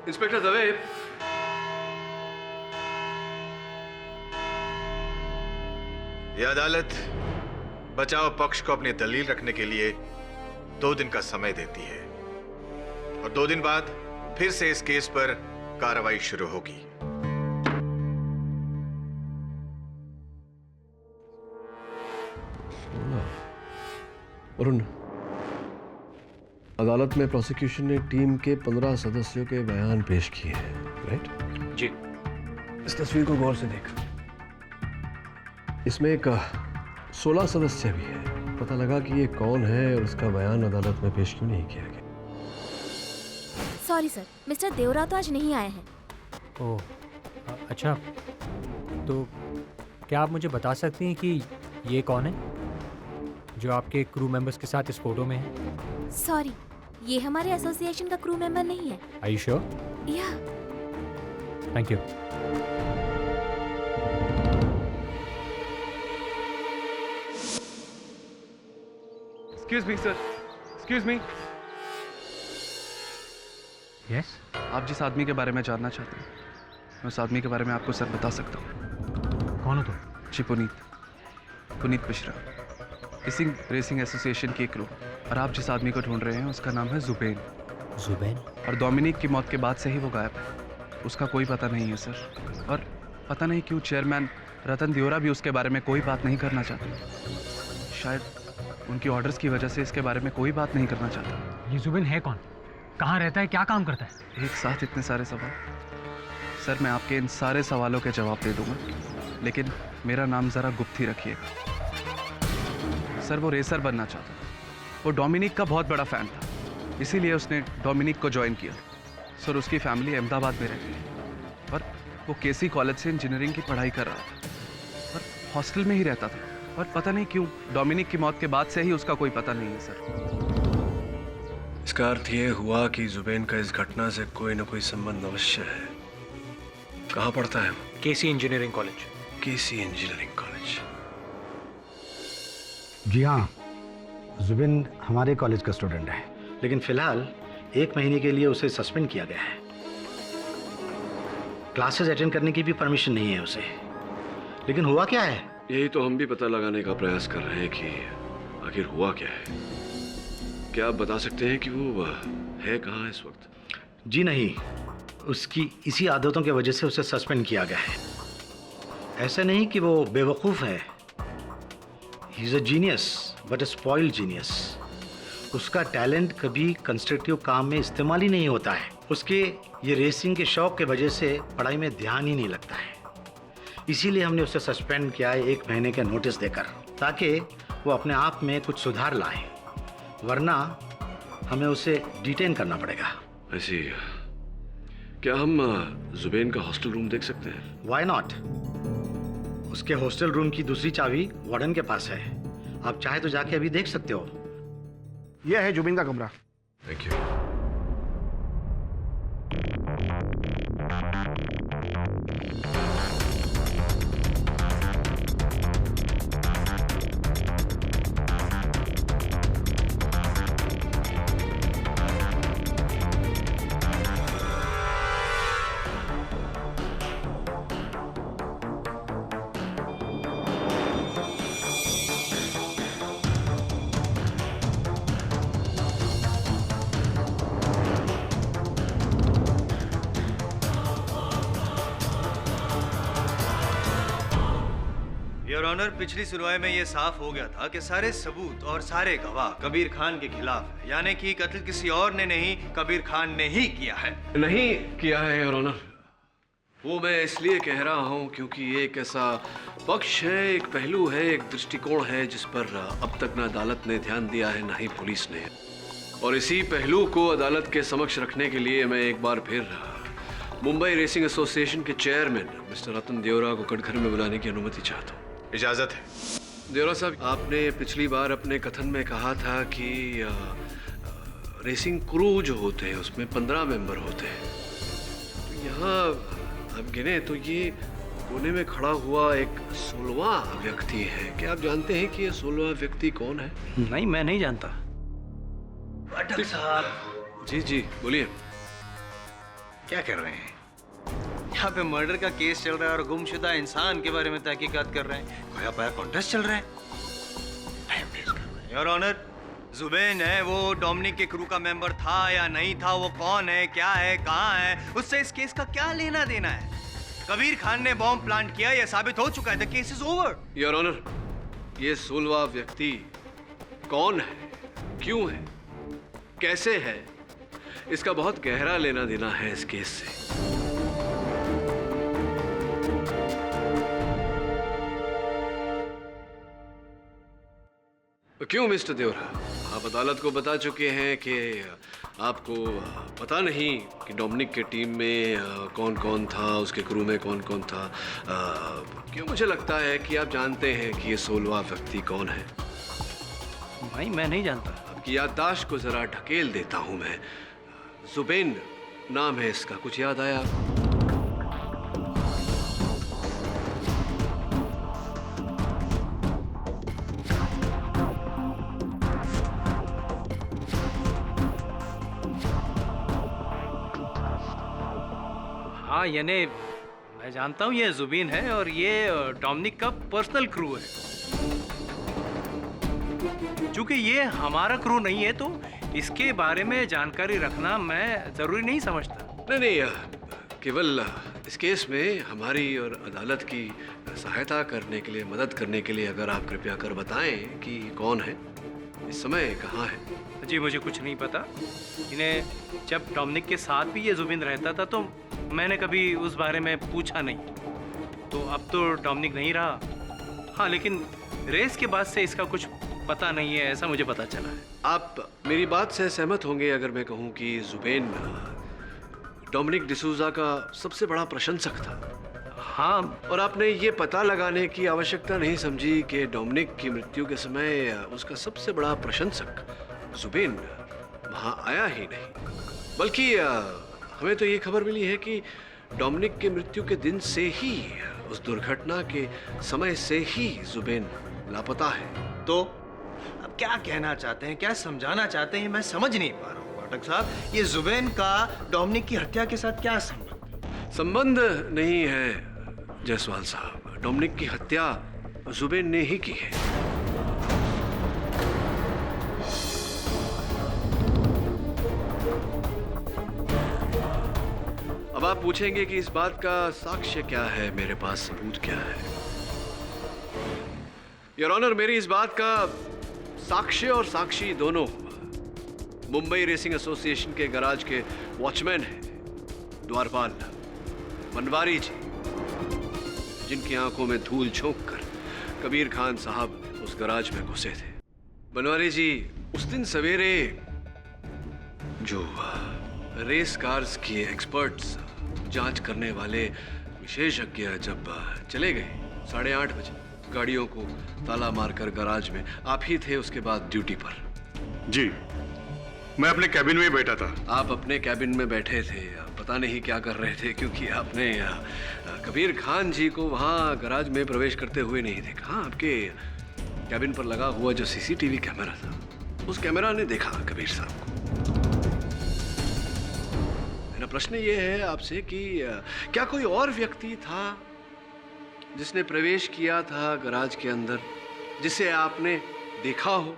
Inspector Dave, यह अदालत बचाव पक्ष को अपनी दलील रखने के लिए 2 दिन का समय देती है। और 2 दिन बाद फिर से इस केस पर कार्रवाई शुरू होगी। वरुण, अदालत में प्रोसिक्यूशन ने टीम के 15 सदस्यों के बयान पेश किए हैं, राइट? जी। इस तस्वीर को गौर से देख। इसमें एक 16 सदस्य भी है। पता लगा कि ये कौन है और उसका बयान अदालत में पेश क्यों नहीं किया गया? सॉरी सर, मिस्टर देवरा तो आज नहीं आए हैं। ओह, अच्छा। तो क्या आप मुझे बता सकती हैं कि ये कौन है जो आपके क्रू मेंबर्स के साथ इस फोटो में है? सॉरी, ये हमारे एसोसिएशन का क्रू मेंबर नहीं है। Are you sure? Yeah. Thank you. Excuse me sir, excuse me. Yes? आप जिस आदमी के बारे में जानना चाहते हैं, मैं उस आदमी के बारे में आपको सर बता सकता हूँ। कौन हो तुम? जी, पुनीत मिश्रा, रेसिंग एसोसिएशन की क्रू। और आप जिस आदमी को ढूंढ रहे हैं उसका नाम है जुबैन। जुबैन? और डोमिनिक की मौत के बाद से ही वो गायब है। उसका कोई पता नहीं है सर। और पता नहीं क्यों चेयरमैन रतन दियोरा भी उसके बारे में कोई बात नहीं करना चाहते। शायद उनकी ऑर्डर्स की वजह से इसके बारे में कोई बात नहीं करना चाहता। ये जुबैन है कौन? कहाँ रहता है? क्या काम करता है? एक साथ इतने सारे सवाल। सर, मैं आपके इन सारे सवालों के जवाब दे दूंगा, लेकिन मेरा नाम ज़रा गुप्त ही रखिएगा। सर, वो रेसर बनना चाहता था। वो डोमिनिक का बहुत बड़ा फ़ैन था, इसीलिए उसने डोमिनिक को ज्वाइन किया। सर, उसकी फैमिली अहमदाबाद में रहती है और वो केसी कॉलेज से इंजीनियरिंग की पढ़ाई कर रहा था और हॉस्टल में ही रहता था। और पता नहीं क्यों डोमिनिक की मौत के बाद से ही उसका कोई पता नहीं है सर। इसका अर्थ ये हुआ कि जुबैन का इस घटना से कोई न कोई संबंध अवश्य है। कहाँ पढ़ता है? केसी इंजीनियरिंग कॉलेज। केसी इंजीनियरिंग कॉलेज। जी हाँ, जुबिन हमारे कॉलेज का स्टूडेंट है, लेकिन फिलहाल 1 महीने के लिए उसे सस्पेंड किया गया है। क्लासेस अटेंड करने की भी परमिशन नहीं है उसे। लेकिन हुआ क्या है? यही तो हम भी पता लगाने का प्रयास कर रहे हैं कि आखिर हुआ क्या है। क्या आप बता सकते हैं कि वो है कहाँ इस वक्त? जी नहीं, उसकी इसी आदतों की वजह से उसे सस्पेंड किया गया है। ऐसा नहीं कि वो बेवकूफ़ है। He is a genius but a spoiled genius. उसका टैलेंट कभी कंस्ट्रक्टिव काम में इस्तेमाल ही नहीं होता है। उसके ये रेसिंग के शौक के वजह से पढ़ाई में ध्यान ही नहीं लगता है। इसीलिए हमने उसे सस्पेंड किया है 1 महीने का नोटिस देकर, ताकि वो अपने आप में कुछ सुधार लाए, वरना हमें उसे डिटेन करना पड़ेगा। ऐसी क्या हम जुबैन का हॉस्टल रूम देख सकते हैं? Why not? उसके हॉस्टल रूम की दूसरी चाबी वार्डन के पास है। आप चाहे तो जाके अभी देख सकते हो। यह है जुबिन का कमरा। Thank you. योर ऑनर, पिछली सुनवाई में ये साफ हो गया था कि सारे सबूत और सारे गवाह कबीर खान के खिलाफ है, यानी कि कत्ल किसी और ने नहीं, कबीर खान ने ही किया है। नहीं किया है योर ऑनर। वो मैं इसलिए कह रहा हूँ क्योंकि ये एक ऐसा पक्ष है, एक पहलू है, एक दृष्टिकोण है जिस पर अब तक न अदालत ने ध्यान दिया है न ही पुलिस ने। और इसी पहलू को अदालत के समक्ष रखने के लिए मैं एक बार फिर मुंबई रेसिंग एसोसिएशन के चेयरमैन मिस्टर रतन दियोरा को कटघर में बुलाने की अनुमति चाहता हूँ। इजाजत है। दियोरा साहब, आपने पिछली बार अपने कथन में कहा था कि रेसिंग क्रू जो होते हैं उसमें 15 मेंबर होते हैं। तो यहाँ आप गिने तो ये कोने में खड़ा हुआ एक 16वां व्यक्ति है। क्या आप जानते हैं कि ये 16वां व्यक्ति कौन है? नहीं, मैं नहीं जानता। पाठक साहब। जी जी, बोलिए। क्या कर रहे हैं? यहाँ पे मर्डर का केस चल रहा है और गुमशुदा इंसान के बारे में तहकीकात कर रहे हैं। खोया पाया कॉन्टेस्ट चल रहा है। टाइम वेस्ट कर रहे हैं। योर ऑनर, जुबेन है वो डोमिनिक के क्रू का मेंबर था या नहीं था, वो कौन है, क्या है, कहाँ है, उससे इस केस का क्या लेना देना है? कबीर खान ने बॉम्ब प्लांट किया, यह साबित हो चुका है। The case is over. Your honour, ये 16वां व्यक्ति कौन है, क्यों है, कैसे है, इसका बहुत गहरा लेना देना है इस केस से। क्यों मिस्टर देवरा, आप अदालत को बता चुके हैं कि आपको पता नहीं कि डोमिनिक के टीम में कौन कौन था, उसके क्रू में कौन कौन था। क्यों मुझे लगता है कि आप जानते हैं कि ये 16वां व्यक्ति कौन है। भाई मैं नहीं जानता। आपकी याददाश्त को जरा ढकेल देता हूं मैं। जुबेन नाम है इसका, कुछ याद आया? हाँ यानी मैं जानता हूँ ये जुबीन है और ये डोमिनिक का पर्सनल क्रू है। चूंकि ये हमारा क्रू नहीं है तो इसके बारे में जानकारी रखना मैं जरूरी नहीं समझता। नहीं, केवल इस केस में हमारी और अदालत की सहायता करने के लिए, मदद करने के लिए अगर आप कृपया कर बताएं कि कौन है, इस समय कहाँ है। जी मुझे कुछ नहीं पता। इन्हें जब डोमिनिक के साथ भी ये जुबीन रहता था तो मैंने कभी उस बारे में पूछा नहीं। तो अब तो डोमिनिक नहीं रहा। हाँ लेकिन रेस के बाद से इसका कुछ पता नहीं है, ऐसा मुझे पता चला है। आप मेरी बात से सहमत होंगे अगर मैं कहूँ कि जुबेन डोमिनिक डिसूजा का सबसे बड़ा प्रशंसक था। हाँ, और आपने ये पता लगाने की आवश्यकता नहीं समझी कि डोमिनिक की मृत्यु के समय उसका सबसे बड़ा प्रशंसक जुबेन वहाँ आया ही नहीं, बल्कि हमें तो ये खबर मिली है कि डोमिनिक की मृत्यु के दिन से ही, उस दुर्घटना के समय से ही जुबेन लापता है। तो अब क्या कहना चाहते हैं, क्या समझाना चाहते हैं, मैं समझ नहीं पा रहा हूँ पाठक साहब। ये जुबेन का डोमिनिक की हत्या के साथ क्या संबंध नहीं है जायसवाल साहब। डोमिनिक की हत्या जुबेन ने ही की है। अब आप पूछेंगे कि इस बात का साक्ष्य क्या है, मेरे पास सबूत क्या है। योर ऑनर, मेरी इस बात का साक्ष्य और साक्षी दोनों मुंबई रेसिंग एसोसिएशन के गराज के वॉचमैन हैं द्वारपाल बनवारी जी, जिनकी आंखों में धूल झोंक कर कबीर खान साहब उस गराज में घुसे थे। बनवारी जी उस दिन सवेरे जो रेस कार्स के एक्सपर्ट्स, जांच करने वाले विशेषज्ञ जब चले गए 8:30 बजे, गाड़ियों को ताला मारकर गराज में आप ही थे उसके बाद ड्यूटी पर। जी, मैं अपने कैबिन में बैठा था। आप अपने कैबिन में बैठे थे, पता नहीं क्या कर रहे थे, क्योंकि आपने कबीर खान जी को वहाँ गराज में प्रवेश करते हुए नहीं देखा। हाँ, आपके कैबिन पर लगा हुआ जो सीसीटीवी कैमरा था, उस कैमरा ने देखा कबीर साहब को। मेरा प्रश्न ये है आपसे कि क्या कोई और व्यक्ति था जिसने प्रवेश किया था गराज के अंदर, जिसे आपने देखा हो?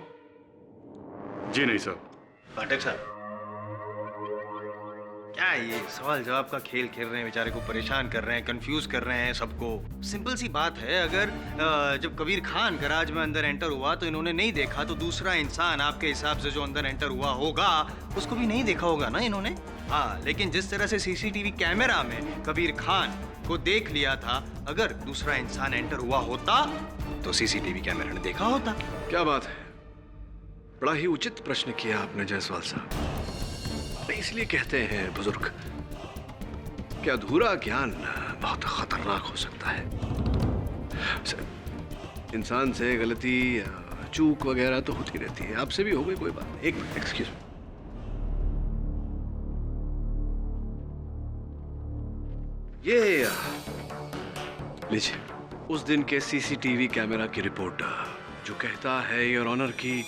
जी नहीं साहब। पाठक साहब, क्या ये सवाल जवाब का खेल खेल रहे हैं, बेचारे को परेशान कर रहे हैं, कंफ्यूज कर रहे हैं सबको। सिंपल सी बात है, अगर जब कबीर खान गराज में अंदर एंटर हुआ तो इन्होंने नहीं देखा, तो दूसरा इंसान आपके हिसाब से जो अंदर एंटर हुआ होगा उसको भी नहीं देखा होगा ना इन्होंने। हाँ, लेकिन जिस तरह से सीसीटीवी कैमरा में कबीर खान को देख लिया था, अगर दूसरा इंसान एंटर हुआ होता तो सीसीटीवी कैमरा ने देखा होता। क्या बात है, बड़ा ही उचित प्रश्न किया आपने जायसवाल साहब। इसलिए कहते हैं बुजुर्ग कि अधूरा ज्ञान बहुत खतरनाक हो सकता है। इंसान से गलती, चूक वगैरह तो होती रहती है, आपसे भी हो गई, कोई बात नहीं। एक मिनट, एक्सक्यूज मी। ये लीजिए उस दिन के सीसीटीवी कैमरा की रिपोर्ट, जो कहता है योर ऑनर की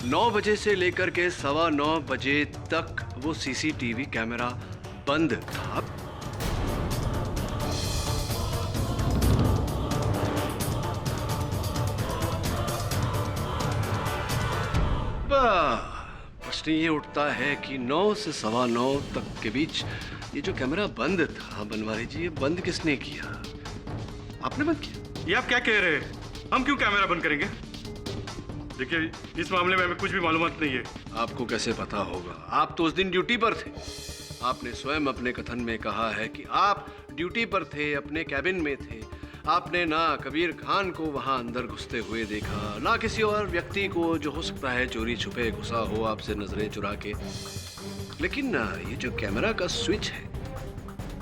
9 बजे से लेकर के 9:15 बजे तक वो सीसीटीवी कैमरा बंद था। प्रश्न ये उठता है कि 9 से 9:15 तक के बीच ये जो कैमरा बंद था बनवारी जी, ये बंद किसने किया? आपने बंद किया? ये आप क्या कह रहे हैं? हम क्यों कैमरा बंद करेंगे? देखिए, इस मामले में हमें कुछ भी मालूमात नहीं है। आपको कैसे पता होगा? आप तो उस दिन ड्यूटी पर थे। आपने स्वयं अपने कथन में कहा है कि आप ड्यूटी पर थे, अपने कैबिन में थे। आपने ना कबीर खान को वहां अंदर घुसते हुए देखा, ना किसी और व्यक्ति को जो हो सकता है चोरी छुपे घुसा हो आपसे नजरें चुरा के। लेकिन ये जो कैमरा का स्विच है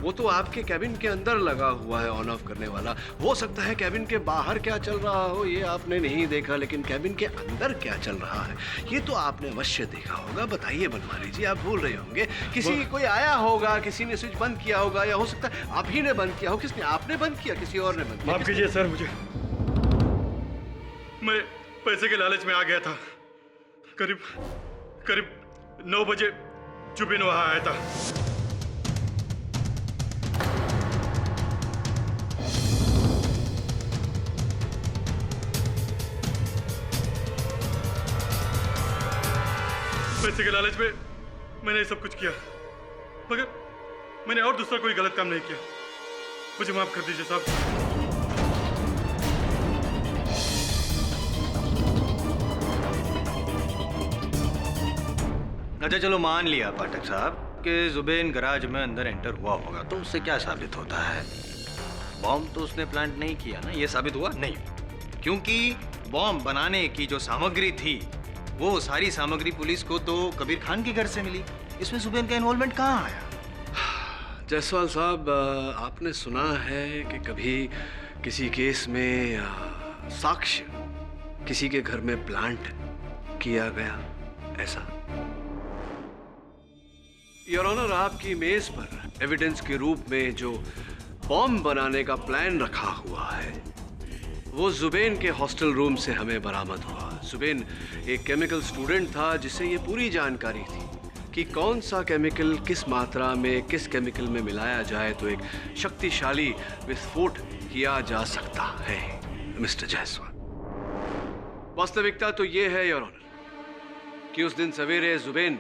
वो तो आपके कैबिन के अंदर लगा हुआ है, ऑन ऑफ करने वाला। हो सकता है कैबिन के बाहर क्या चल रहा हो ये आपने नहीं देखा, लेकिन कैबिन के अंदर क्या चल रहा है ये तो आपने अवश्य देखा होगा। बताइए बनवारी जी, आप भूल रहे होंगे। कोई आया होगा, किसी ने स्विच बंद किया होगा, या हो सकता है आप ही ने बंद किया हो। किसने? आपने बंद किया, किसी और ने बंद किया? माफ कीजिए सर, मुझे मैं पैसे के लालच में आ गया था। करीब 9 बजे जुबिन वहां आया था। पैसे के लालच में मैंने ये सब कुछ किया, मगर मैंने और दूसरा कोई गलत काम नहीं किया। मुझे माफ कर दीजिए साहब। अच्छा चलो मान लिया पाठक साहब कि जुबैन गराज में अंदर एंटर हुआ होगा, तो उससे क्या साबित होता है? बॉम्ब तो उसने प्लांट नहीं किया ना, ये साबित हुआ नहीं, क्योंकि बॉम्ब बनाने की जो सामग्री थी वो सारी सामग्री पुलिस को तो कबीर खान के घर से मिली। इसमें जुबैन का इन्वॉल्वमेंट कहाँ आया? जायसवाल साहब, आपने सुना है कि कभी किसी केस में साक्ष्य किसी के घर में प्लांट किया गया ऐसा? योर ऑनर, आपकी मेज पर एविडेंस के रूप में जो बॉम्ब बनाने का प्लान रखा हुआ है वो जुबैन के हॉस्टल रूम से हमें बरामद हुआ। जुबैन एक केमिकल स्टूडेंट था जिसे ये पूरी जानकारी थी कि कौन सा केमिकल किस मात्रा में किस केमिकल में मिलाया जाए तो एक शक्तिशाली विस्फोट किया जा सकता है। मिस्टर जायसवाल, वास्तविकता तो ये है योर ऑनर कि उस दिन सवेरे जुबैन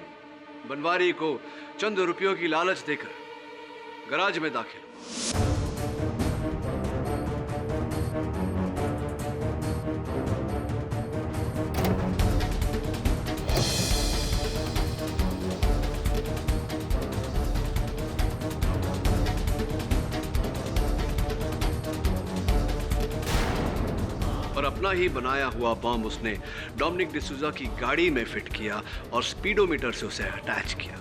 बनवारी को चंद रुपयों की लालच देकर गराज में दाखिल हुआ। और अपना ही बनाया हुआ बॉम्ब उसने डोमिनिक डिसूजा की गाड़ी में फिट किया और स्पीडोमीटर से उसे अटैच किया।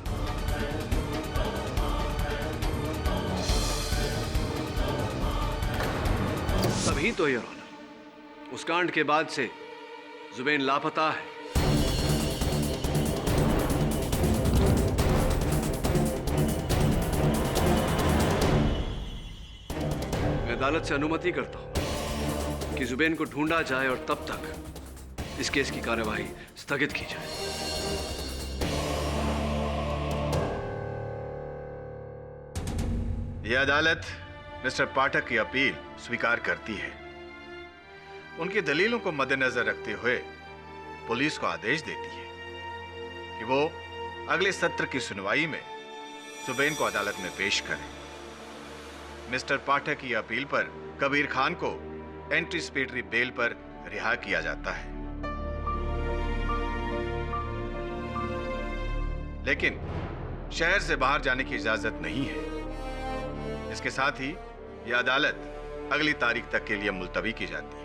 तभी तो योर ऑनर उस कांड के बाद से जुबैन लापता है। मैं अदालत से अनुमति करता हूं कि जुबैन को ढूंढा जाए और तब तक इस केस की कार्यवाही स्थगित की जाए। यह अदालत मिस्टर पाठक की अपील स्वीकार करती है। उनकी दलीलों को मद्देनजर रखते हुए पुलिस को आदेश देती है कि वो अगले सत्र की सुनवाई में जुबैन को अदालत में पेश करें। मिस्टर पाठक की अपील पर कबीर खान को एंटीसिपेटरी बेल पर रिहा किया जाता है, लेकिन शहर से बाहर जाने की इजाजत नहीं है। इसके साथ ही यह अदालत अगली तारीख तक के लिए मुलतवी की जाती है।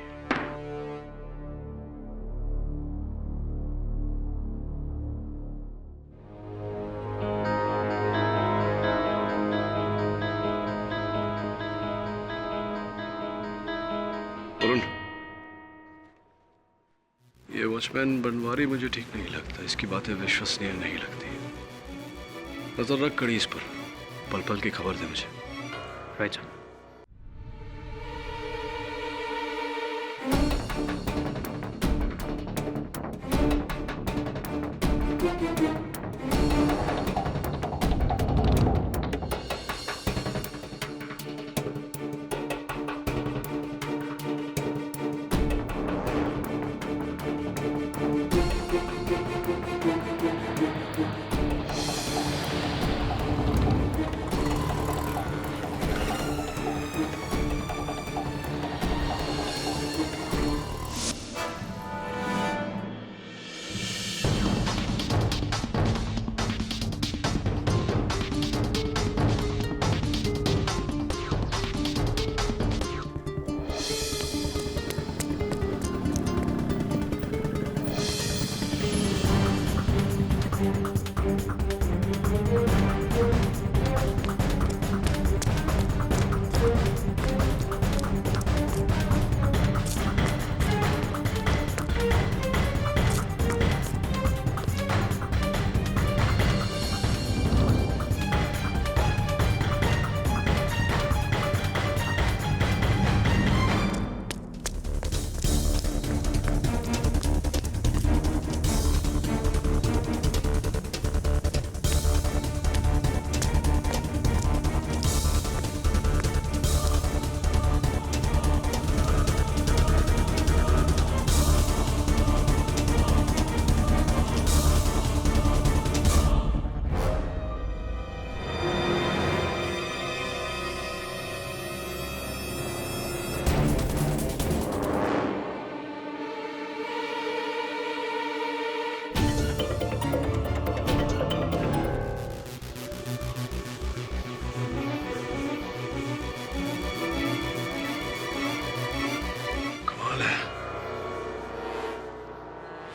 वरुण, ये वॉचमैन बनवारी मुझे ठीक नहीं लगता। इसकी बातें विश्वसनीय नहीं लगती। नजर रख कड़ी इस पर, पल पल की खबर दे मुझे। Right sir.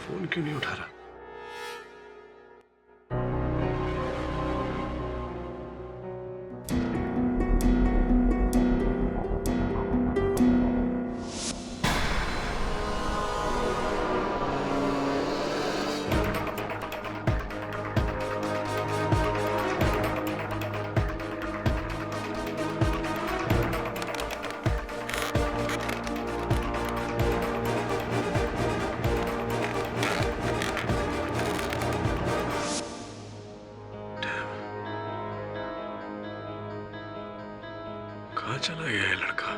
फोन क्यों नहीं उठा रहा? कहाँ चला गया ये लड़का?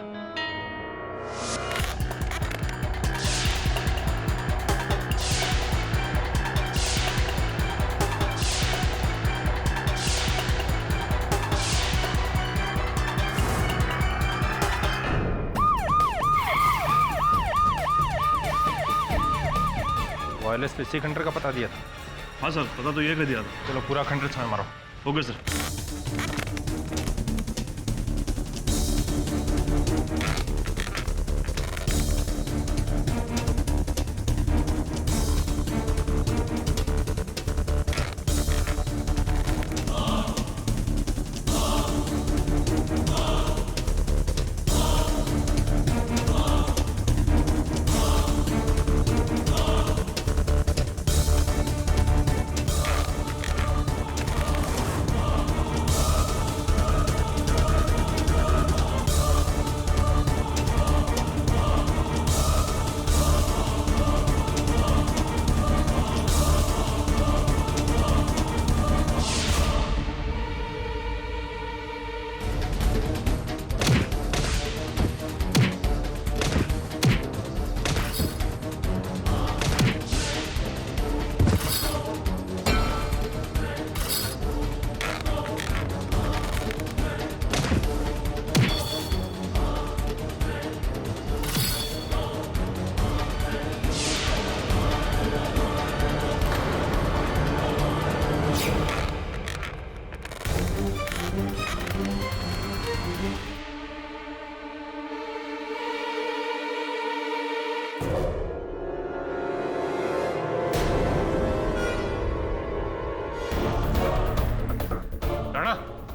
वायरलेस पे सी खंडर का पता दिया था। हाँ सर, पता तो ये कर दिया था। चलो पूरा खंडर छान मारो। Okay sir.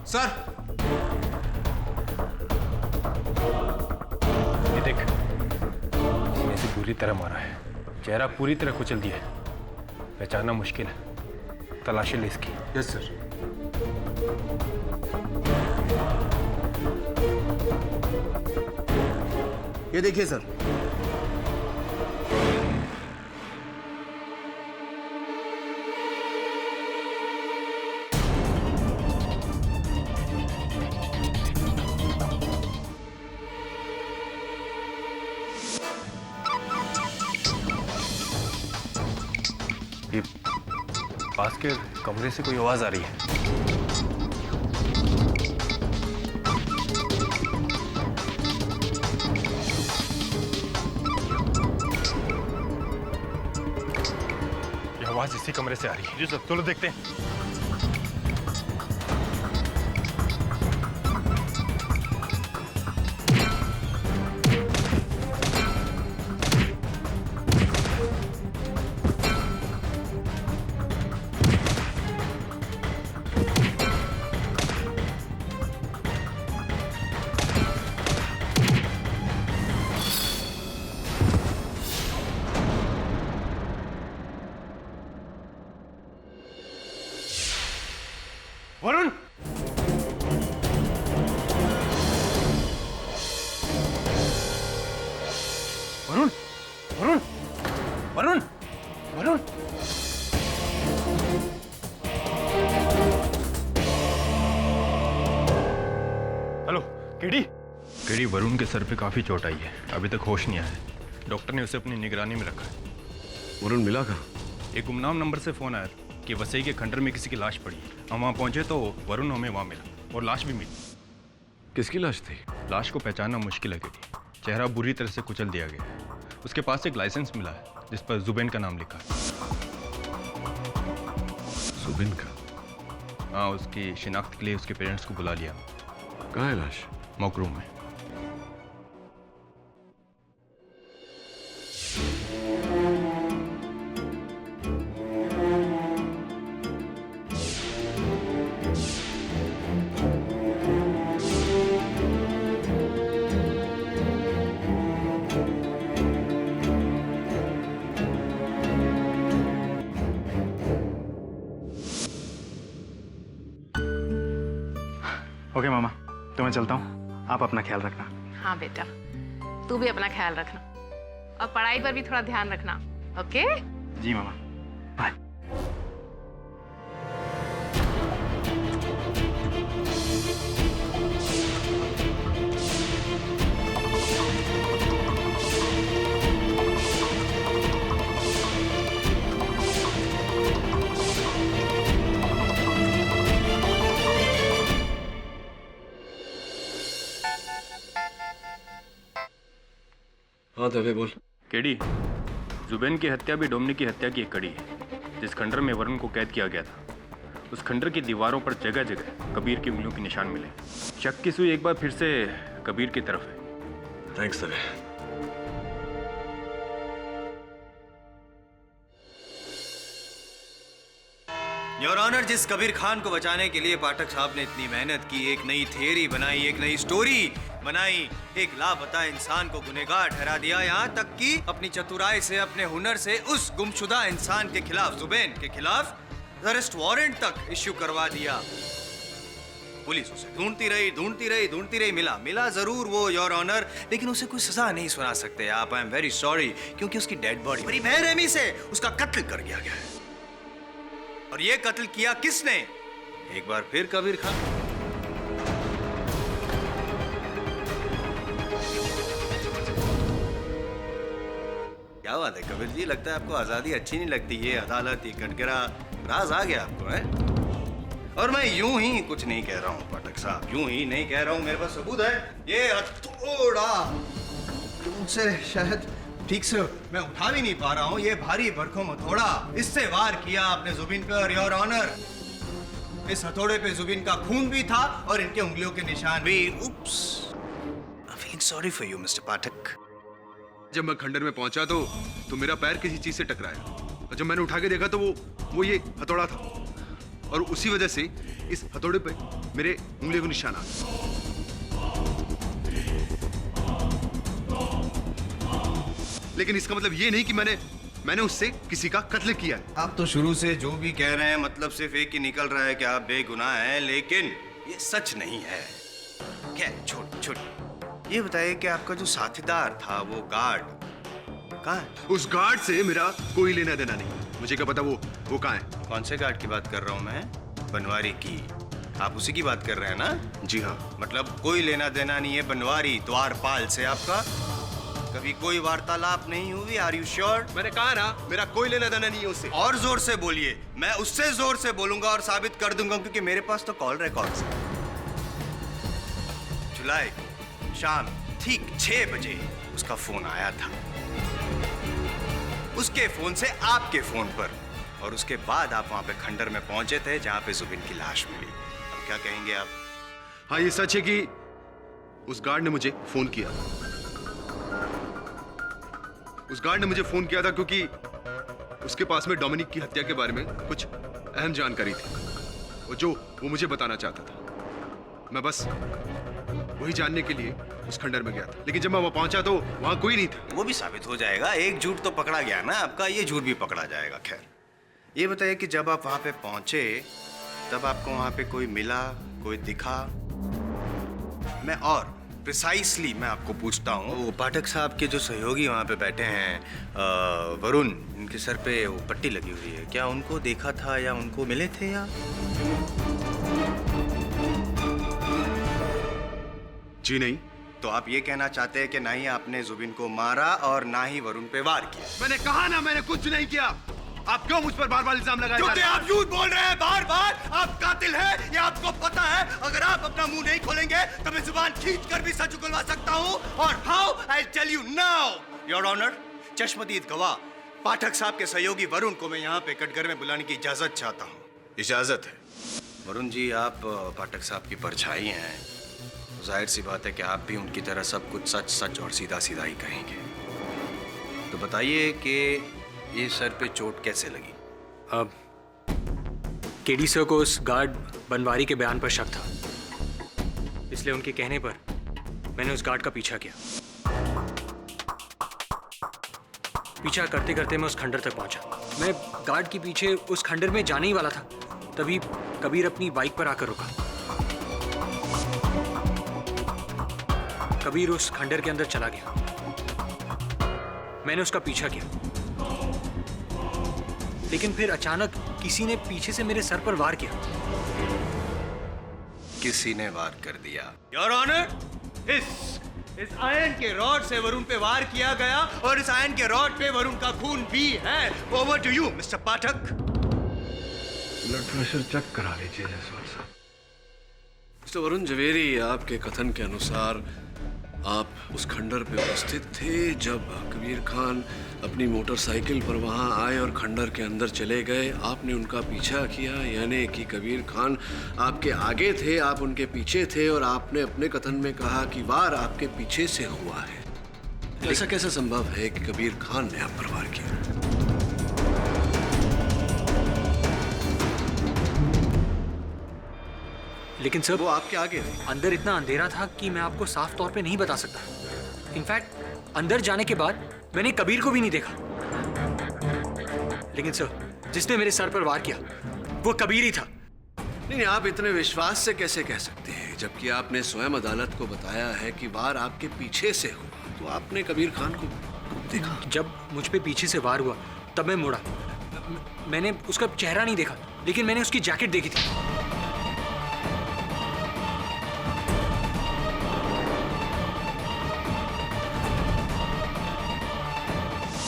सर, ये देख, सीने से बुरी तरह मारा है, चेहरा पूरी तरह कुचल दिया है, पहचानना मुश्किल है। तलाशी ले इसकी। Yes sir. ये देखिए सर। ये पास के कमरे से कोई आवाज आ रही है। ये आवाज इसी कमरे से आ रही है। जी सर, चलो देखते हैं। Varun, Varun, Varun, Varun, Varun. Hello, KD. KD, Varun के सर पे काफी चोट आई है, अभी तक होश नहीं आया है। डॉक्टर ने उसे अपनी निगरानी में रखा है। वरुण मिला कहाँ? एक गुमनाम नंबर से फोन आया कि वसई के खंडर में किसी की लाश पड़ी है। हम वहाँ पहुंचे तो वरुण हमें वहाँ मिला और लाश भी मिली। किसकी लाश थी? लाश को पहचानना मुश्किल है केडी, चेहरा बुरी तरह से कुचल दिया गया है। उसके पास एक लाइसेंस मिला है जिस पर जुबैन का नाम लिखा है। जुबैन का? हाँ, उसकी शिनाख्त के लिए उसके पेरेंट्स को बुला लिया। कहाँ है लाश? मॉक रूम में। ओके मामा, तो मैं चलता हूँ, आप अपना ख्याल रखना। हाँ बेटा, तू भी अपना ख्याल रखना और पढ़ाई पर भी थोड़ा ध्यान रखना। ओके? जी मामा, बाय। हाँ दवे बोल। केडी, जुबैन की हत्या भी डोमिनिक की हत्या की एक कड़ी है। जिस खंडर में वरुण को कैद किया गया था, उस खंडर की दीवारों पर जगह जगह कबीर की उंगलियों के निशान मिले। शक की सुई एक बार फिर से कबीर की तरफ है। थैंक्स दवे। योर ऑनर, जिस कबीर खान को बचाने के लिए पाठक साहब ने इतनी मेहनत की, एक नई थियरी बनाई, एक नई स्टोरी बनाई, एक लापता इंसान को गुनहगार ठहरा दिया, यहाँ तक कि अपनी चतुराई से, अपने हुनर से उस गुमशुदा इंसान के खिलाफ, जुबैन के खिलाफ अरेस्ट वारंट तक इश्यू करवा दिया। पुलिस उसे ढूंढती रही, मिला जरूर वो योर ऑनर, लेकिन उसे कोई सजा नहीं सुना सकते आप। आई एम वेरी सॉरी, क्योंकि उसकी डेड बॉडी बड़ी बेरहमी से उसका कत्ल कर दिया गया है। और ये कत्ल किया किसने? एक बार फिर कबीर खान। क्या बात है कबीर जी, लगता है आपको आजादी अच्छी नहीं लगती। ये अदालत, ये कटघरा, राज आ गया आपको, है? और मैं यूं ही कुछ नहीं कह रहा हूं पाठक साहब, यूं ही नहीं कह रहा हूं, मेरे पास सबूत है। ये हथौड़ा तुमसे शायद ठीक से मैं उठा भी नहीं पा रहा हूँ, ये भारी भरकम हथौड़ा, इससे वार किया आपने जुबिन पे। और योर ऑनर, इस हथौड़े पे जुबिन का खून भी था और इनके उंगलियों के निशान भी। Oops, I am feeling sorry for you mister Pathak. जब मैं खंडर में पहुंचा तो मेरा पैर किसी चीज से टकराया, और जब मैंने उठा के देखा तो वो ये हथौड़ा था, और उसी वजह से इस हथौड़े पे मेरे उंगलियों के निशान आ गए। लेकिन इसका मतलब ये नहीं कि मैंने उससे किसी का कत्ल किया है। आप तो शुरू से जो भी कह रहे हैं मतलब सिर्फ एक ही निकल रहा है कि आप बेगुनाह हैं, लेकिन ये सच नहीं है। क्या छोड़ ये बताइए कि आपका जो साथीदार था, वो गार्ड कहाँ है? उस गार्ड से मेरा कोई लेना देना नहीं। मुझे क्या पता वो कहाँ है। कौन से गार्ड की बात कर रहा हूँ मैं? बनवारी की। आप उसी की बात कर रहे हैं ना? जी हाँ। मतलब कोई लेना देना नहीं है बनवारी द्वारपाल से आपका? कभी कोई वार्तालाप नहीं हुई? Are you sure? मैंने कहा ना, मेरा कोई लेना देना नहीं है उससे। और जोर से बोलिए। मैं उससे जोर से बोलूंगा और साबित कर दूंगा, क्योंकि मेरे पास तो कॉल रिकॉर्ड्स है। जुलाई शाम ठीक 6 बजे उसका फोन आया था, उसके फोन से आपके फोन पर, और उसके बाद आप वहां पे खंडर में पहुंचे थे जहां पे जुबिन की लाश मिली। अब क्या कहेंगे आप? हाँ, ये सच है कि उस गार्ड ने मुझे फोन किया। उस गार्ड ने मुझे फोन किया था क्योंकि उसके पास में डोमिनिक की हत्या के बारे में कुछ अहम जानकारी थी, और जो वो मुझे बताना चाहता था। मैं बस वही जानने के लिए उस खंडर में गया था, लेकिन जब मैं वहां पहुंचा तो वहां कोई नहीं था। वो भी साबित हो जाएगा, एक झूठ तो पकड़ा गया ना आपका, ये झूठ भी पकड़ा जाएगा। खैर, ये बताइए कि जब आप वहां पे पहुंचे तब आपको वहां पे कोई मिला, कोई दिखा? मैं और प्रिसाइसली मैं आपको पूछता हूँ, वो पाठक साहब के जो सहयोगी वहाँ पे बैठे हैं, वरुण, इनके सर पे वो पट्टी लगी हुई है, क्या उनको देखा था या उनको मिले थे? या जी नहीं। तो आप ये कहना चाहते हैं कि ना ही आपने जुबिन को मारा और ना ही वरुण पे वार किया? मैंने कहा ना, मैंने कुछ नहीं किया। आप क्यों मुझ पर बार-बार इल्जाम लगाए? क्योंकि आप झूठ बोल रहे हैं बार-बार। आप कातिल हैं, ये आपको पता है। अगर आप अपना मुंह नहीं खोलेंगे तो मैं जुबान खींचकर भी सच उगलवा सकता हूं। और how? I tell you now your honour, चश्मदीद गवाह पाठक साहब के सहयोगी वरुण को मैं यहाँ पे कटघर में बुलाने की इजाजत चाहता हूँ। इजाजत है? वरुण जी, आप पाठक साहब की परछाई हैं, जाहिर सी बात है कि आप भी उनकी तरह सब कुछ सच सच और सीधा सीधा ही कहेंगे। तो बताइए कि ये सर पे चोट कैसे लगी? अब केडी सर को उस गार्ड बनवारी के बयान पर शक था, इसलिए उनके कहने पर मैंने उस गार्ड का पीछा किया। पीछा करते करते मैं उस खंडर तक पहुंचा। मैं गार्ड के पीछे उस खंडर में जाने ही वाला था, तभी कबीर अपनी बाइक पर आकर रुका। कबीर उस खंडर के अंदर चला गया। मैंने उसका पीछा किया, लेकिन फिर अचानक किसी ने पीछे से मेरे सर पर वार किया। किसी ने वार कर दिया? योर ऑनर, इस आयन के रॉड से वरुण पे वार किया गया और इस आयन के रॉड पे वरुण का खून भी है। Over to you mister Pathak. Blood pressure check करा लीजिए जायसवाल साहब। मिस्टर वरुण जवेरी, आपके कथन के अनुसार आप उस खंडर पे उपस्थित थे जब कबीर खान अपनी मोटरसाइकिल पर वहां आए और खंडर के अंदर चले गए। आपने उनका पीछा किया, यानी कि कबीर खान आपके आगे थे, आप उनके पीछे थे और आपने अपने कथन में कहा कि वार आपके पीछे से हुआ है। ऐसा कैसे संभव है कि कबीर खान ने आप पर वार किया? लेकिन सर, वो आपके आगे थे। अंदर इतना अंधेरा था कि मैं आपको साफ तौर पे नहीं बता सकता। इनफैक्ट अंदर जाने के बाद मैंने कबीर को भी नहीं देखा। लेकिन सर, जिसने मेरे सर पर वार किया वो कबीर ही था। नहीं, आप इतने विश्वास से कैसे कह सकते हैं, जबकि आपने स्वयं अदालत को बताया है कि वार आपके पीछे से हुआ। तो आपने कबीर खान को देखा? जब मुझ पे पीछे से वार हुआ तब मैं मुड़ा। मैंने उसका चेहरा नहीं देखा, लेकिन मैंने उसकी जैकेट देखी थी।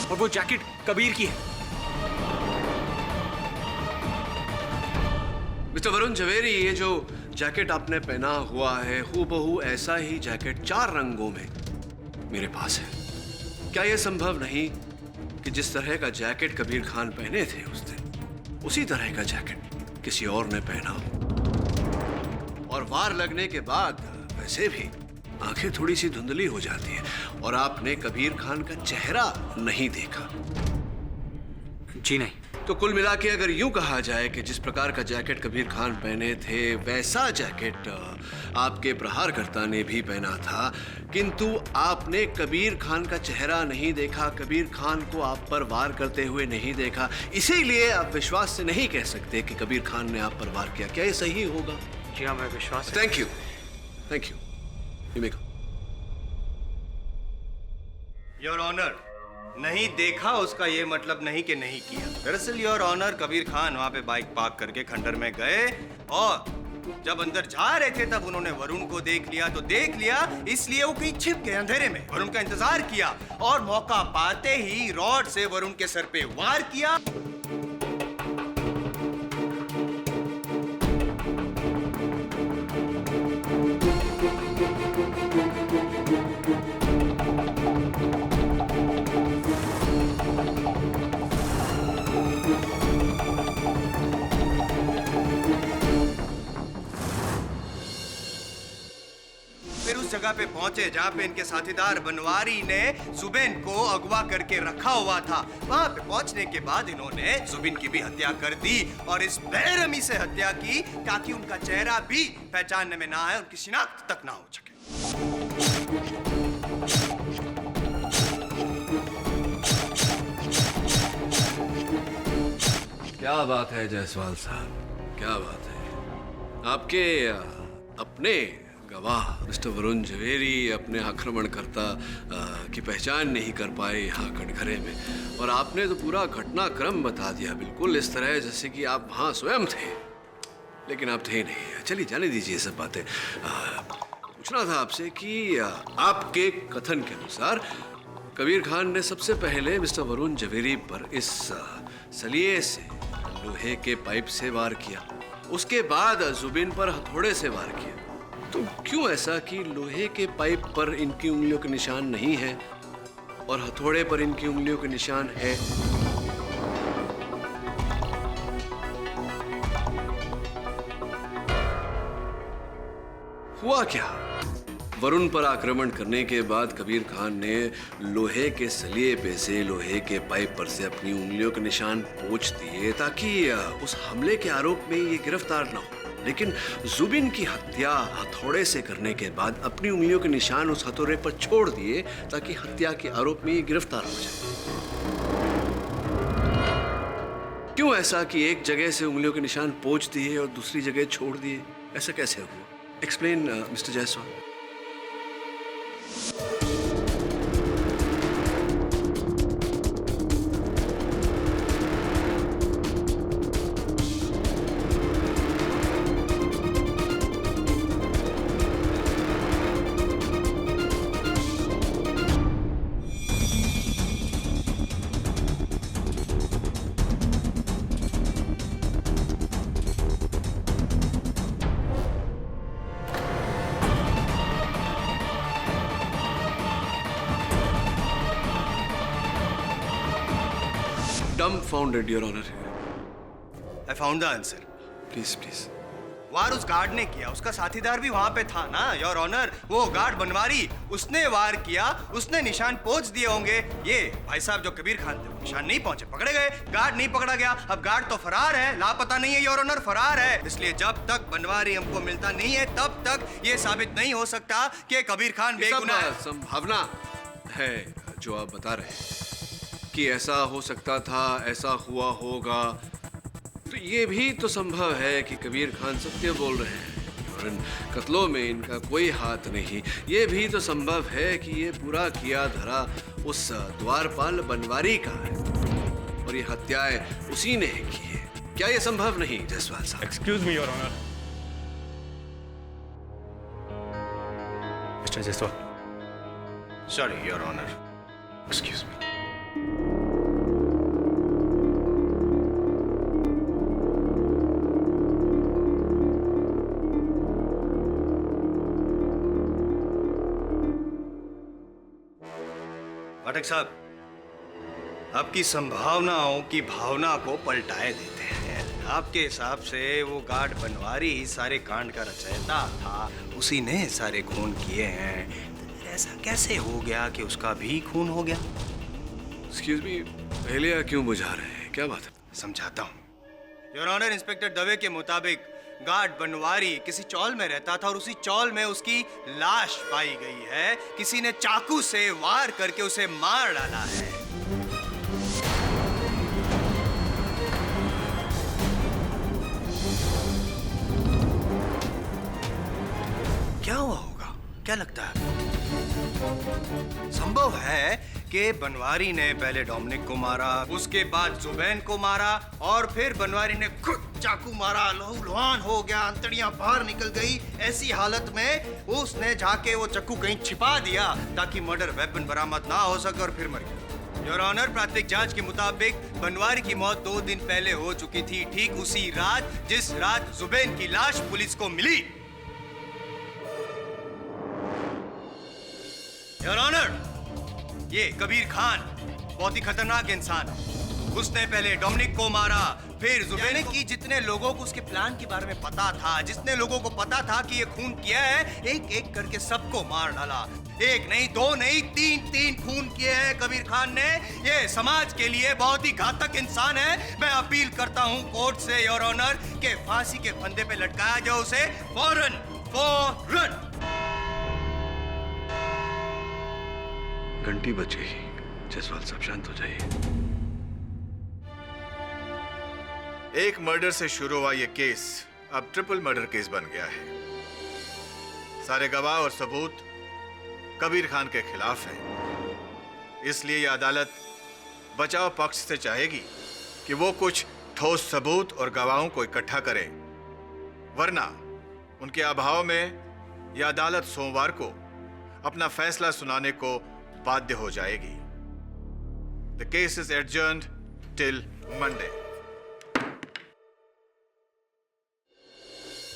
और वो जैकेट कबीर की है। मिस्टर वरुण जवेरी, ये जो जैकेट आपने पहना हुआ है हूबहू ऐसा ही जैकेट 4 रंगों में मेरे पास है। क्या यह संभव नहीं कि जिस तरह का जैकेट कबीर खान पहने थे उस दिन, उसी तरह का जैकेट किसी और ने पहना हो? और वार लगने के बाद वैसे भी आंखें थोड़ी सी धुंधली हो जाती है और आपने कबीर खान का चेहरा नहीं देखा। जी नहीं। तो कुल मिला के अगर यूं कहा जाए कि जिस प्रकार का जैकेट कबीर खान पहने थे वैसा जैकेट आपके प्रहारकर्ता ने भी पहना था, किंतु आपने कबीर खान का चेहरा नहीं देखा, कबीर खान को आप पर वार करते हुए नहीं देखा, इसीलिए आप विश्वास से नहीं कह सकते कि कबीर खान ने आप पर वार किया। क्या ये सही होगा? जी हाँ, मैं Vishwas. Thank you, thank you. Your honour, नहीं देखा उसका ये मतलब नहीं कि नहीं किया। दरअसल योर ऑनर, कबीर खान वहां पे बाइक पार्क करके खंडर में गए और जब अंदर जा रहे थे तब उन्होंने वरुण को देख लिया। तो देख लिया इसलिए वो कहीं छिप गए अंधेरे में, वरुण का इंतजार किया और मौका पाते ही रॉड से वरुण के सर पे वार किया। जगह पे पहुंचे जहां पे इनके साथीदार बनवारी ने जुबिन को अगवा करके रखा हुआ था। वहां पे पहुंचने के बाद इन्होंने जुबिन की भी हत्या कर दी और इस बेरहमी से हत्या की ताकि उनका चेहरा भी पहचानने में ना आए, उनकी शिनाख्त तक ना हो सके। क्या बात है जायसवाल साहब, क्या बात है। आपके अपने गवाह मिस्टर वरुण जवेरी अपने आक्रमणकर्ता की पहचान नहीं कर पाए यहाँ कटघरे में, और आपने तो पूरा घटनाक्रम बता दिया बिल्कुल इस तरह जैसे कि आप वहाँ स्वयं थे, लेकिन आप थे नहीं। चलिए जाने दीजिए सब बातें। पूछना था आपसे कि आपके कथन के अनुसार कबीर खान ने सबसे पहले मिस्टर वरुण जवेरी पर इस सलिए से, लोहे के पाइप से वार किया, उसके बाद जुबिन पर हथौड़े से वार किया। तो क्यों ऐसा कि लोहे के पाइप पर इनकी उंगलियों के निशान नहीं है और हथौड़े पर इनकी उंगलियों के निशान है? हुआ क्या? वरुण पर आक्रमण करने के बाद कबीर खान ने लोहे के सलिए पे से, लोहे के पाइप पर से अपनी उंगलियों के निशान पोंछ दिए ताकि उस हमले के आरोप में ये गिरफ्तार न हो। लेकिन जुबिन की हत्या हथौड़े से करने के बाद अपनी उंगलियों के निशान उस हथौड़े पर छोड़ दिए ताकि हत्या के आरोप में ये गिरफ्तार हो जाए। क्यों ऐसा कि एक जगह से उंगलियों के निशान पोंछ दिए और दूसरी जगह छोड़ दिए? ऐसा कैसे हुआ? Explain mister Jaiswal. Dumbfounded, Your Honor. I found the answer. Please, please. वार उस गार्ड ने किया, उसका साथीदार भी वहां पे था ना योर ऑनर। वो गार्ड बनवारी, उसने वार किया, उसने निशान पहुंच दिए होंगे। ये भाई साहब जो कबीर खान थे, निशान नहीं पहुंचे, पकड़े गए, गार्ड नहीं पकड़ा गया। अब गार्ड तो फरार है, लापता नहीं है योर ऑनर, फरार है। इसलिए जब तक बनवारी हमको मिलता नहीं है तब तक ये साबित नहीं हो सकता कि कबीर खान बेगुनाह है। संभावना है जो आप बता रहे हैं कि ऐसा हो सकता था, ऐसा हुआ होगा, तो ये भी तो संभव है कि कबीर खान सत्य बोल रहे हैं और इन कत्लों में इनका कोई हाथ नहीं। ये भी तो संभव है कि ये पूरा किया धरा उस द्वारपाल बनवारी का है और ये हत्याएं उसी ने की है। क्या ये संभव नहीं जायसवाल साहब? Excuse me your honour. Mister Jaiswal. Sorry your honour. Excuse me. Pathak साहब, आपकी संभावनाओं की भावना को पलटाए देते हैं। आपके हिसाब से वो गार्ड बनवारी सारे कांड का रचयिता था, उसी ने सारे खून किए हैं। ऐसा कैसे हो गया कि उसका भी खून हो गया? एक्सक्यूज मी, पहले क्यों बुझा रहे हैं? क्या बात है? समझाता हूँ योर ऑनर। इंस्पेक्टर दवे के मुताबिक गार्ड बनवारी किसी चौल में रहता था और उसी चौल में उसकी लाश पाई गई है। किसी ने चाकू से वार करके उसे मार डाला है। क्या हुआ होगा? क्या लगता है? संभव है कि बनवारी ने पहले डोमिनिक को मारा, उसके बाद जुबैन को मारा और फिर बनवारी ने खुद चाकू मारा, लहूलुहान हो गया, अंतड़ियां बाहर निकल गई। ऐसी हालत में उसने जाके वो चाकू कहीं छिपा दिया ताकि मर्डर वेपन बरामद ना हो सके और फिर मर गया। योर ऑनर, प्राथमिक जांच के मुताबिक बनवारी की मौत 2 दिन पहले हो चुकी थी, ठीक उसी रात जिस रात जुबैन की लाश पुलिस को मिली। योर ऑनर, ये कबीर खान बहुत ही खतरनाक इंसान है। उसने पहले डोमिनिक को मारा, फिर जुबैन की जितने लोगों को उसके प्लान के बारे में पता था, जितने लोगों को पता था कि ये खून किया है, एक एक करके सबको मार डाला। 1 नहीं, 2 नहीं, 3 खून किए हैं कबीर खान ने। ये समाज के लिए बहुत ही घातक इंसान है। मैं अपील करता हूँ कोर्ट से योर ऑनर के फांसी के फंदे पे लटकाया जाए उसे फौरन। घंटी बज गई। जायसवाल साहब शांत हो जाइए। एक मर्डर से शुरू हुआ ये केस अब ट्रिपल मर्डर केस बन गया है। सारे गवाह और सबूत कबीर खान के खिलाफ हैं। इसलिए यह अदालत बचाव पक्ष से चाहेगी कि वो कुछ ठोस सबूत और गवाहों को इकट्ठा करे, वरना उनके अभाव में यह अदालत सोमवार को अपना फैसला सुनाने को बाध्य हो जाएगी। The case is adjourned till Monday.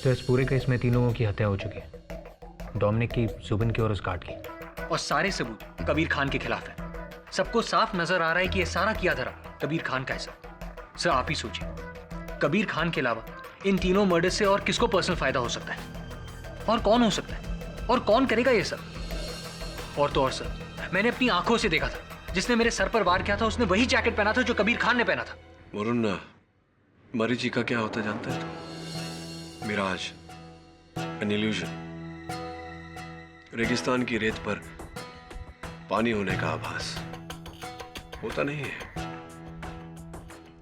तो इस पूरे केस में 3 लोगों की हत्या हो चुकी है, डोमिनिक की, जुबिन की और उस गार्ड की, और सारे सबूत कबीर खान के खिलाफ है। सबको साफ नजर आ रहा है कि ये सारा किया धरा कबीर खान का है। सर आप ही सोचिए, कबीर खान के अलावा इन तीनों मर्डर से और किसको पर्सनल फायदा हो सकता है, और कौन हो सकता है, और कौन करेगा ये सब? और तो और सर, मैंने अपनी आंखों से देखा था, जिसने मेरे सर पर वार किया था उसने वही जैकेट पहना था जो कबीर खान ने पहना था। वरुण, मरीची का क्या होता जानता है? Miraj, an illusion। रेगिस्तान की रेत पर पानी होने का आभास होता नहीं है।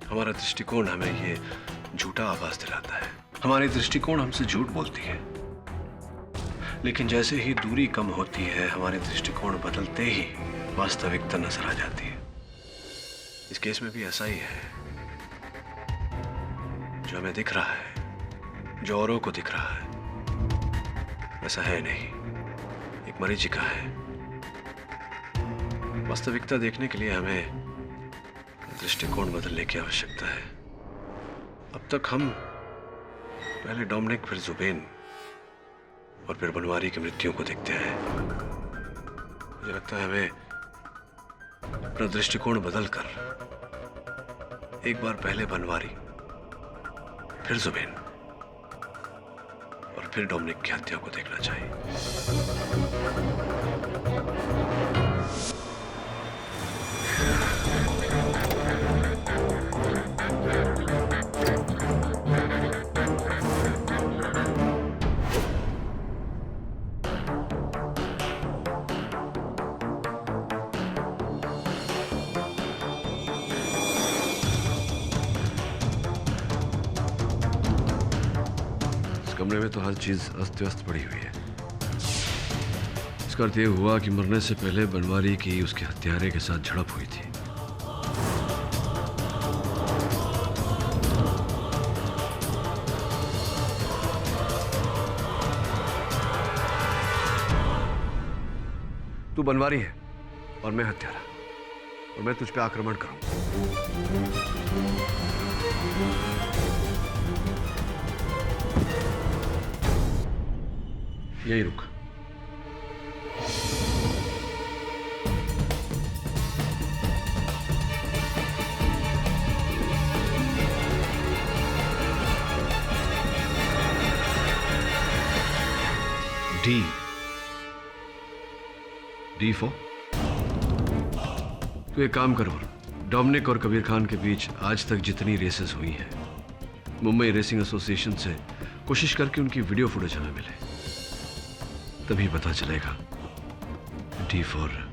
हमारा दृष्टिकोण हमें ये झूठा आभास दिलाता है। हमारी दृष्टिकोण हमसे झूठ बोलती है। लेकिन जैसे ही दूरी कम होती है, हमारे दृष्टिकोण बदलते ही वास्तविकता नजर आ जाती है। इस केस में भी ऐसा ही है। जो हमें दिख रहा है, जो औरों को दिख रहा है, वैसा है नहीं, एक मरीचिका है। वास्तविकता देखने के लिए हमें दृष्टिकोण बदलने की आवश्यकता है। अब तक हम पहले डोमिनिक, फिर जुबेन और फिर बनवारी की मृत्यु को देखते हैं। मुझे लगता है हमें अपना दृष्टिकोण बदलकर एक बार पहले बनवारी, फिर जुबेन और फिर डोमिनिक की हत्या को देखना चाहिए। कमरे में तो हर चीज अस्त व्यस्त पड़ी हुई है। इसका अर्थ यह हुआ कि मरने से पहले बनवारी की उसके हत्यारे के साथ झड़प हुई थी। तू बनवारी है और मैं हत्यारा, और मैं तुझ पे आक्रमण करूंगा। यही रुक। डी फॉर तू एक काम करो, डोमिनिक और कबीर खान के बीच आज तक जितनी रेसेस हुई हैं, मुंबई रेसिंग एसोसिएशन से कोशिश करके उनकी वीडियो फुटेज हमें मिले, तभी पता चलेगा। डी फॉर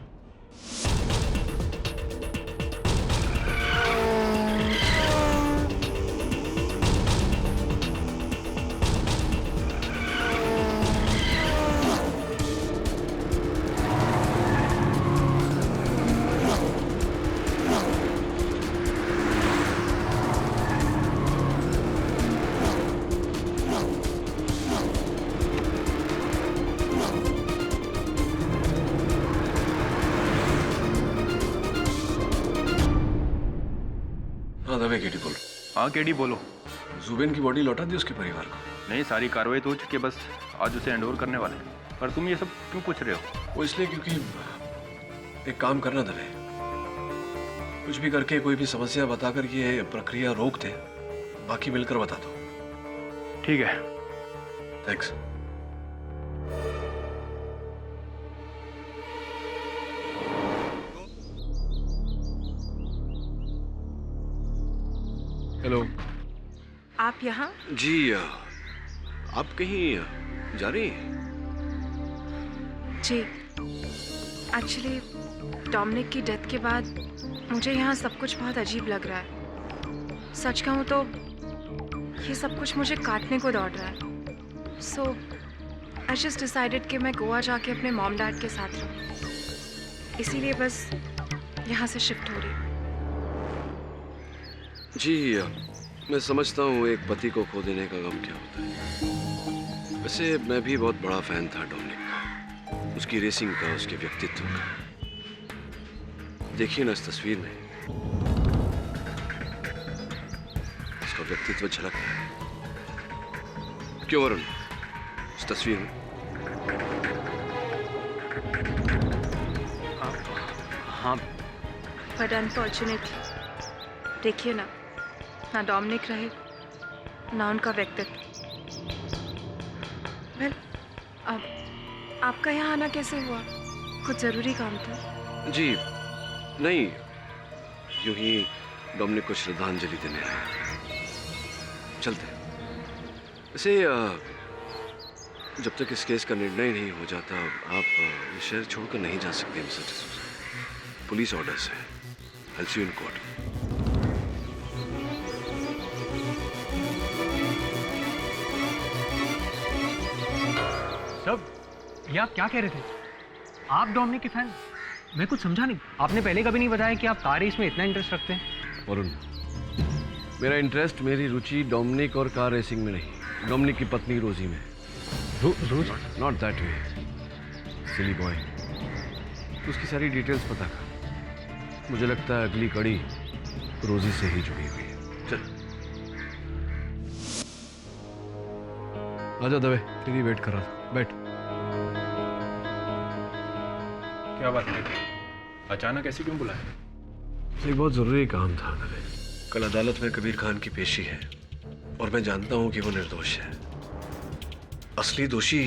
हाँ केडी बोलो। जुबेन की बॉडी लौटा दी उसके परिवार को? नहीं, सारी कार्रवाई तो हो चुकी है, बस आज उसे हैंडओवर करने वाले हैं। पर तुम ये सब क्यों पूछ रहे हो? वो इसलिए क्योंकि एक काम करना दवे, कुछ भी करके कोई भी समस्या बताकर ये प्रक्रिया रोक दे, बाकी मिलकर बता दो। ठीक है। थैंक्स। हेलो। आप यहाँ? जी, आप कहीं जा रही हैं? जी, एक्चुअली डोमिनिक की डेथ के बाद मुझे यहाँ सब कुछ बहुत अजीब लग रहा है। सच कहूँ तो ये सब कुछ मुझे काटने को दौड़ रहा है। सो आई जस्ट डिसाइडेड कि मैं गोवा जाके अपने मॉम डैड के साथ रहूँ, इसीलिए बस यहाँ से शिफ्ट हो रही हूँ। जी, मैं समझता हूँ एक पति को खो देने का गम क्या होता है। वैसे मैं भी बहुत बड़ा फैन था डोमिनिक का, उसकी रेसिंग का, उसके व्यक्तित्व का। देखिए ना इस तस्वीर में, उसका व्यक्तित्व झलक रहा है। क्यों वरुण, इस तस्वीर में? हाँ। बट अनफॉर्चुनेटली देखिए ना डोमिनिक रहे ना उनका व्यक्तित्व। वेल, अब आपका यहाँ आना कैसे हुआ? कुछ जरूरी काम था? जी नहीं, यूं ही डोमिनिक को श्रद्धांजलि देने आए। चलते। वैसे जब तक इस केस का निर्णय नहीं हो जाता, आप ये शहर छोड़कर नहीं जा सकते मिस्टर डिसूजा। पुलिस ऑर्डर्स है। I'll see you in court. ये आप क्या कह रहे थे? आप डोमिनिक के फैन? मैं कुछ समझा नहीं। आपने पहले कभी नहीं बताया कि आप कार रेस में इतना इंटरेस्ट रखते हैं। वरुण, मेरा इंटरेस्ट, मेरी रुचि डोमिनिक और कार रेसिंग में नहीं, डोमिनिक की पत्नी रोजी में। रोजी? Not that way, silly boy. उसकी सारी डिटेल्स पता कर। मुझे लगता है अगली कड़ी रोजी से ही जुड़ी हुई है। चल आजा दवे, तेरी वेट कर रहा था। बैठ। क्या बात है? अचानक ऐसे क्यों बुलाया? एक बहुत जरूरी काम था दवे। कल अदालत में कबीर खान की पेशी है और मैं जानता हूं कि वो निर्दोष है। असली दोषी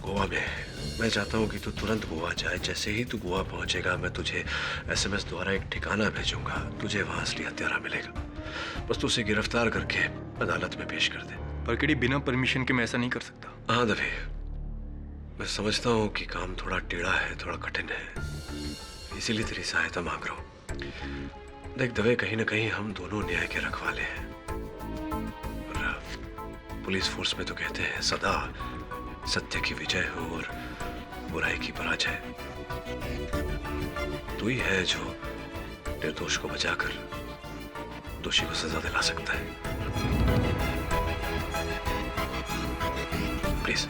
गोवा में है। मैं चाहता हूं कि तू तुरंत गोवा जाए। जैसे ही तू गोवा पहुंचेगा मैं तुझे एसएमएस द्वारा एक ठिकाना भेजूंगा। तुझे वहां असली हत्यारा मिलेगा। बस तू उसे गिरफ्तार करके अदालत में पेश कर दे। पर केडी, बिना परमिशन के मैं ऐसा नहीं कर सकता। हाँ दवे, मैं समझता हूँ कि काम थोड़ा टेढ़ा है, थोड़ा कठिन है, इसीलिए तेरी सहायता मांग रहा हूँ। देख दवे, कहीं ना कहीं हम दोनों न्याय के रखवाले हैं। और पुलिस फोर्स में तो कहते हैं सदा सत्य की विजय हो और बुराई की पराजय। तू ही है जो निर्दोष को बचाकर दोषी को सजा दिला सकता है। प्लीज।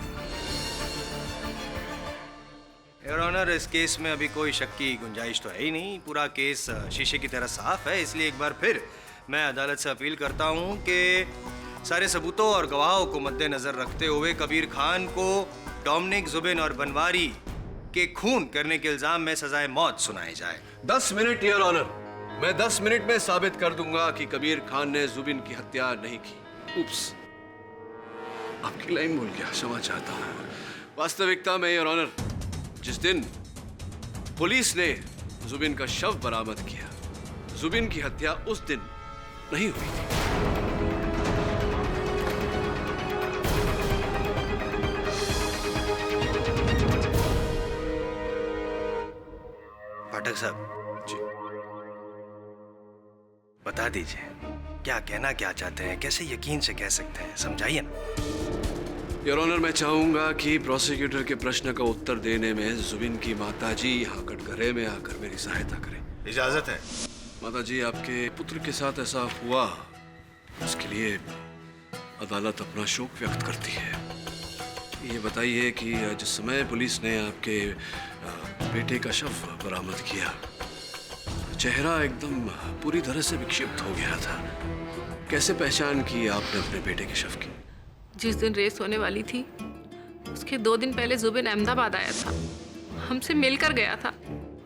योर ऑनर, इस केस में अभी कोई शक की गुंजाइश तो है ही नहीं। पूरा केस शीशे की तरह साफ है। इसलिए एक बार फिर मैं अदालत से अपील करता हूं कि सारे सबूतों और गवाहों को मद्देनजर रखते हुए कबीर खान को डोमिनिक, जुबिन और बनवारी के खून करने के इल्जाम में सजाए मौत सुनाई जाए। 10 मिनट योर ऑनर। मैं 10 मिनट में साबित कर दूंगा कि कबीर खान ने जुबिन की हत्या नहीं की। उप्स, आपकी लाइन भूल गया, क्षमा चाहता हूं। वास्तविकता में योर ऑनर, जिस दिन पुलिस ने जुबिन का शव बरामद किया, जुबिन की हत्या उस दिन नहीं हुई थी। पाठक साहब जी, बता दीजिए क्या कहना क्या चाहते हैं, कैसे यकीन से कह सकते हैं, समझाइए ना। योर ऑनर, मैं चाहूंगा कि प्रोसिक्यूटर के प्रश्न का उत्तर देने में जुबिन की माताजी यहाँ कटघरे में आकर मेरी सहायता करें। इजाजत है। माताजी, आपके पुत्र के साथ ऐसा हुआ, उसके लिए अदालत अपना शोक व्यक्त करती है। ये बताइए कि जिस समय पुलिस ने आपके बेटे का शव बरामद किया, चेहरा एकदम पूरी तरह से विक्षिप्त हो गया था। कैसे पहचान की आपने अपने बेटे के शव की? जिस दिन रेस होने वाली थी उसके 2 दिन पहले जुबिन अहमदाबाद आया था, हमसे मिलकर गया था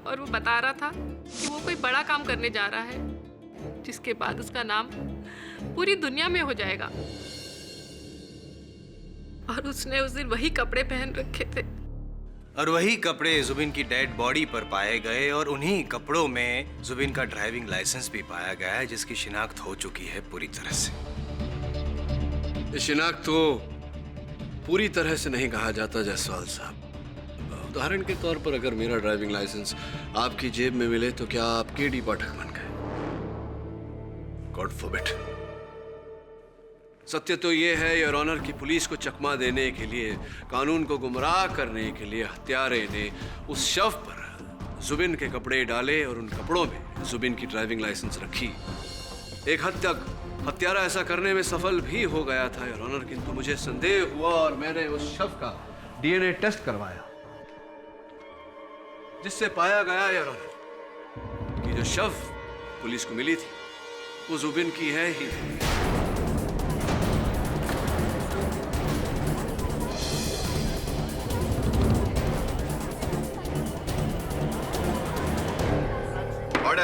और वो बता रहा था कि वो कोई बड़ा काम करने जा रहा है जिसके बाद उसका नाम पूरी दुनिया में हो जाएगा। और उसने उस दिन वही कपड़े पहन रखे थे और वही कपड़े जुबिन की डेड बॉडी पर पाए गए और उन्हीं कपड़ों में जुबिन का ड्राइविंग लाइसेंस भी पाया गया है, जिसकी शिनाख्त हो चुकी है पूरी तरह से। ये शिनाख्त तो पूरी तरह से नहीं कहा जाता जायसवाल साहब। उदाहरण के तौर पर अगर मेरा ड्राइविंग लाइसेंस आपकी जेब में मिले तो क्या आप केडी पाठक बन गए? God forbid. सत्य तो ये है योर ऑनर कि पुलिस को चकमा देने के लिए, कानून को गुमराह करने के लिए हत्यारे ने उस शव पर जुबिन के कपड़े डाले और उन कपड़ों में जुबिन की ड्राइविंग लाइसेंस रखी। एक हद तक हत्यारा ऐसा करने में सफल भी हो गया था योर ऑनर, किंतु मुझे संदेह हुआ और मैंने उस शव का डीएनए टेस्ट करवाया, जिससे पाया गया योर ऑनर कि जो शव पुलिस को मिली थी वो जुबिन की है ही नहीं।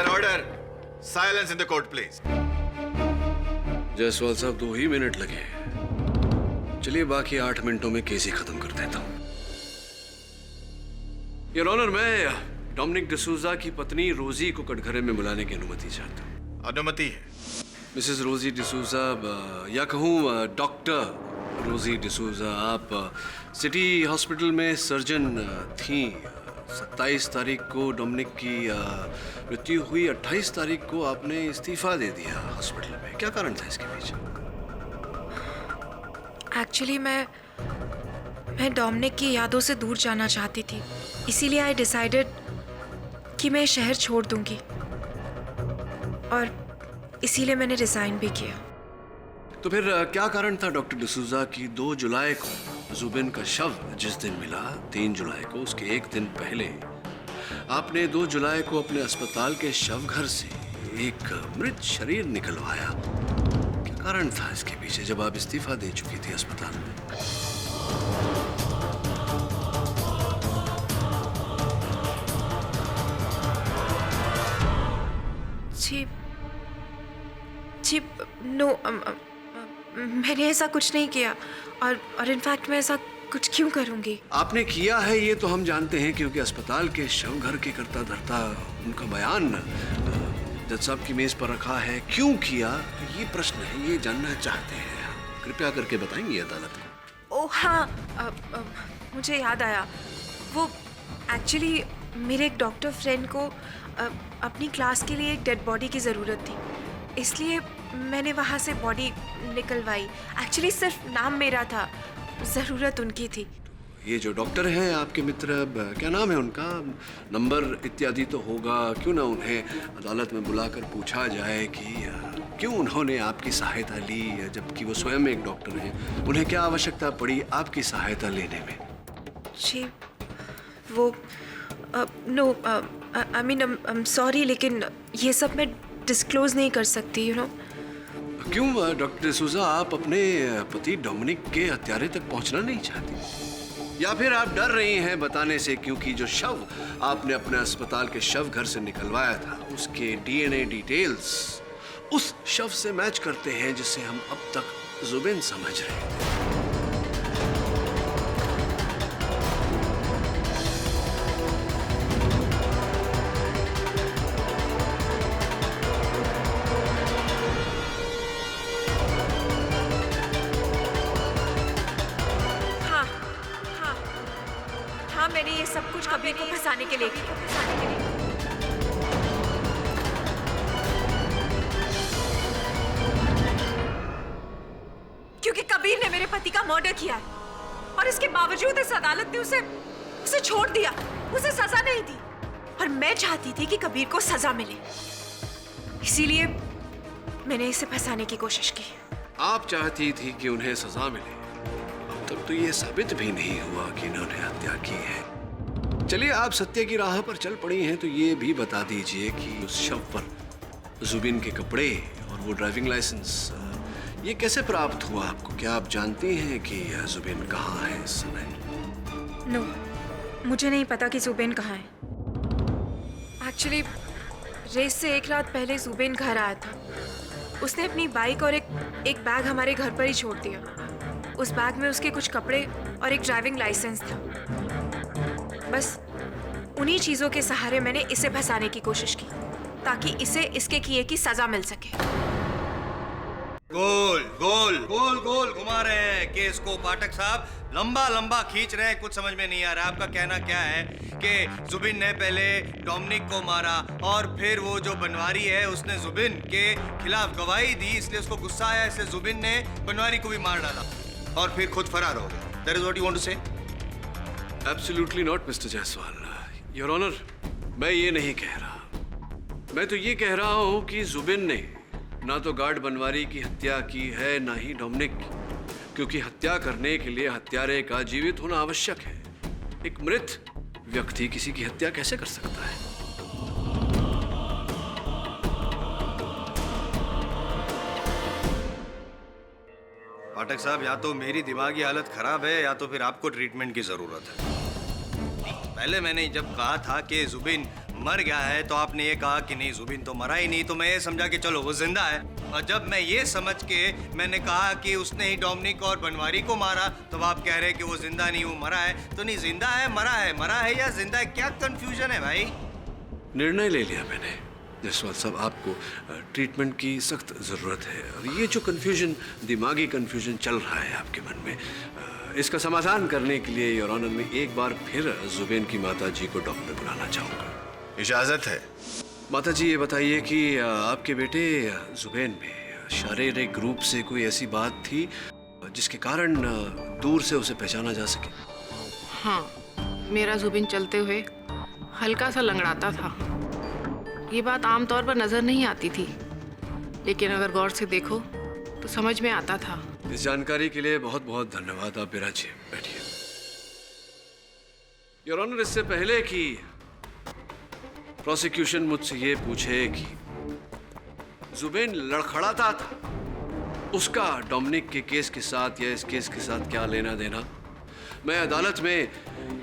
Order, silence in the court please. Jaiswal साहब 2 ही मिनट लगे, चलिए बाकी 8 मिनटों में केस ही खत्म कर देता हूं। योर ऑनर, मैं डोमिनिक डिसूजा की पत्नी रोजी को कटघरे में बुलाने की अनुमति चाहता हूं। अनुमति है। मिसेस रोजी डिसूजा, या कहूं डॉक्टर रोजी डिसूजा, आप सिटी हॉस्पिटल में सर्जन थी। 27 तारीख को डोमिनिक की मृत्यु हुई, 28 तारीख को आपने इस्तीफा दे दिया हॉस्पिटल में। क्या कारण था इसके पीछे? एक्चुअली मैं मैं डोमिनिक की यादों से दूर जाना चाहती थी, इसीलिए आई डिसाइडेड कि मैं शहर छोड़ दूंगी और इसीलिए मैंने रिजाइन भी किया। तो फिर क्या कारण था डॉक्टर डिसूजा कि 2 जुलाई को जुबिन का शव जिस दिन मिला, 3 जुलाई को उसके एक दिन पहले आपने 2 जुलाई को अपने अस्पताल के शव घर से एक मृत शरीर निकलवाया? क्या कारण था इसके पीछे जब आप इस्तीफा दे चुकी थी अस्पताल में? जी नो, मैंने ऐसा कुछ नहीं किया और इनफैक्ट मैं ऐसा कुछ क्यों करूंगी? आपने किया है ये तो हम जानते हैं, क्योंकि अस्पताल के शव घर के करता धरता उनका बयान जज साहब की मेज पर रखा है। क्यों किया ये प्रश्न है, ये जानना चाहते हैं। कृपया करके बताएंगे अदालत को। ओह हाँ, मुझे याद आया। वो एक्चुअली मेरे एक डॉक्टर फ्रेंड को अपनी क्लास के लिए एक डेड बॉडी की ज़रूरत थी, इसलिए मैंने वहाँ से बॉडी निकलवाई। एक्चुअली सिर्फ नाम मेरा था, ज़रूरत उनकी थी। ये जो डॉक्टर हैं आपके मित्र, क्या नाम है उनका? नंबर इत्यादि तो होगा। क्यों ना उन्हें अदालत में बुलाकर पूछा जाए कि क्यों उन्होंने आपकी सहायता ली, जबकि वो स्वयं एक डॉक्टर हैं। उन्हें क्या आवश्यकता पड़ी आपकी सहायता लेने में? जी वो no, I mean I am sorry, लेकिन ये सब मैं डिस्क्लोज नहीं कर सकती, यू नो। क्यों डॉक्टर डिसूजा, आप अपने पति डोमिनिक के हत्यारे तक पहुंचना नहीं चाहती, या फिर आप डर रही हैं बताने से क्योंकि जो शव आपने अपने अस्पताल के शव घर से निकलवाया था उसके डीएनए डिटेल्स उस शव से मैच करते हैं जिसे हम अब तक जुबिन समझ रहे थे? मैंने ये सब कुछ कबीर को फंसाने के लिए क्योंकि कबीर ने मेरे पति का मर्डर किया है और इसके बावजूद इस अदालत ने उसे छोड़ दिया, उसे सजा नहीं दी। और मैं चाहती थी कि कबीर को सजा मिले, इसीलिए मैंने इसे फंसाने की कोशिश की। आप चाहती थी कि उन्हें सजा मिले, अब तक तो ये साबित भी नहीं हुआ कि इन्होंने हत्या की है। चलिए, आप सत्य की राह पर चल पड़ी हैं तो ये भी बता दीजिए कि उस शव पर जुबिन के कपड़े और वो ड्राइविंग लाइसेंस ये कैसे प्राप्त हुआ आपको? क्या आप जानती हैं कि जुबिन कहाँ है इस समय? नो, मुझे नहीं पता कि जुबिन कहाँ है। एक्चुअली रेस से एक रात पहले जुबिन घर आया था। उसने अपनी बाइक और एक बैग हमारे घर पर ही छोड़ दिया। उस बैग में उसके कुछ कपड़े और एक ड्राइविंग लाइसेंस था। बस उन्हीं चीजों के सहारे मैंने इसे फंसाने की कोशिश की ताकि इसे इसके किए की सजा मिल सके। गोल गोल गोल गोल घुमा रहे हैं केस को पाठक साहब, लंबा लंबा खींच रहे हैं। कुछ समझ में नहीं आ रहा। आपका कहना क्या है कि जुबिन ने पहले डोमिनिक को मारा और फिर वो जो बनवारी है उसने जुबिन के खिलाफ गवाही दी, इसलिए उसको गुस्सा आया, इसलिए जुबिन ने बनवारी को भी मार डाला और फिर खुद फरार हो गया। That is what you want to say? Absolutely not, Mr. Jaiswal. Your Honor, मैं ये नहीं कह रहा। मैं तो ये कह रहा हूँ कि जुबिन ने ना तो गार्ड बनवारी की हत्या की है ना ही डोमिनिक की, क्योंकि हत्या करने के लिए हत्यारे का जीवित होना आवश्यक है। एक मृत व्यक्ति किसी की हत्या कैसे कर सकता है? पाठक साहब, या तो मेरी दिमागी हालत खराब है या तो फिर आपको ट्रीटमेंट की जरूरत है। पहले मैंने जब कहा था कि जुबिन मर गया है तो आपने ये कहा कि नहीं, जुबिन तो मरा ही नहीं, तो मैं ये समझा कि चलो वो जिंदा है। और जब मैं ये समझ के मैंने कहा कि उसने ही डोमिनिक और बनवारी को मारा, तो आप कह रहे हैं कि वो जिंदा नहीं, वो मरा है। तो नहीं, जिंदा है, मरा है या जिंदा है, क्या कंफ्यूजन है भाई? निर्णय ले लिया मैंने जायसवाल साहब, आपको ट्रीटमेंट की सख्त ज़रूरत है। और ये जो कन्फ्यूजन, दिमागी कन्फ्यूजन चल रहा है आपके मन में, इसका समाधान करने के लिए योर ऑनर में एक बार फिर जुबिन की माता जी को डॉक्टर बुलाना चाहूँगा। इजाज़त है। माता जी, ये बताइए कि आपके बेटे जुबैन में शारीरिक रूप से कोई ऐसी बात थी जिसके कारण दूर से उसे पहचाना जा सके? हाँ, मेरा जुबिन चलते हुए हल्का सा लंगड़ाता था। ये बात आमतौर पर नजर नहीं आती थी, लेकिन अगर गौर से देखो तो समझ में आता था। इस जानकारी के लिए बहुत बहुत धन्यवाद। आप विराजिए, बैठिए। योर ऑनर, इससे पहले कि प्रोसिक्यूशन मुझसे ये पूछे कि जुबेन लड़खड़ाता था, उसका डोमिनिक के केस के साथ या इस केस के साथ क्या लेना देना, मैं अदालत में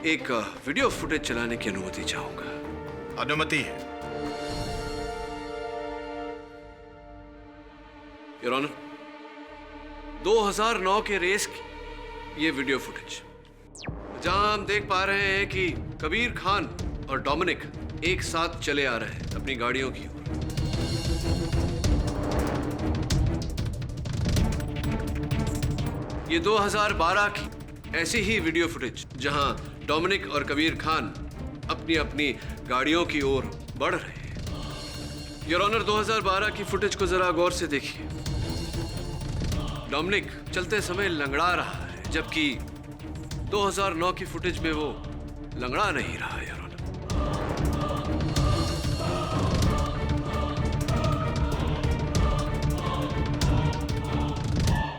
एक वीडियो फुटेज चलाने की अनुमति चाहूंगा। अनुमति है। योर ऑनर, 2009 के रेस की ये वीडियो फुटेज, जहां हम देख पा रहे हैं कि कबीर खान और डोमिनिक एक साथ चले आ रहे हैं अपनी गाड़ियों की ओर। ये 2012 की ऐसी ही वीडियो फुटेज, जहां डोमिनिक और कबीर खान अपनी अपनी गाड़ियों की ओर बढ़ रहे हैं। योर ऑनर, 2012 की फुटेज को जरा गौर से देखिए। डोमिनिक चलते समय लंगड़ा रहा है, जबकि 2009 की फुटेज में वो लंगड़ा नहीं रहा है।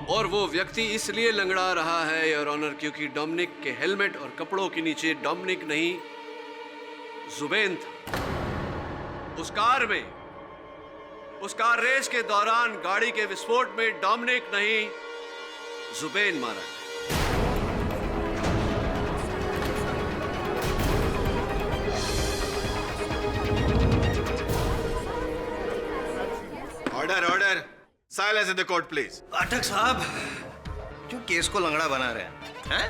और वो व्यक्ति इसलिए लंगड़ा रहा है योर ऑनर, क्योंकि डोमिनिक के हेलमेट और कपड़ों के नीचे डोमिनिक नहीं जुबेन था। उस कार में, उस कार रेस के दौरान गाड़ी के विस्फोट में डोमिनिक नहीं जुबेन मारा गया। Order, order. Silence in the court please. Pathak साहब, क्यों केस को लंगड़ा बना रहे हैं?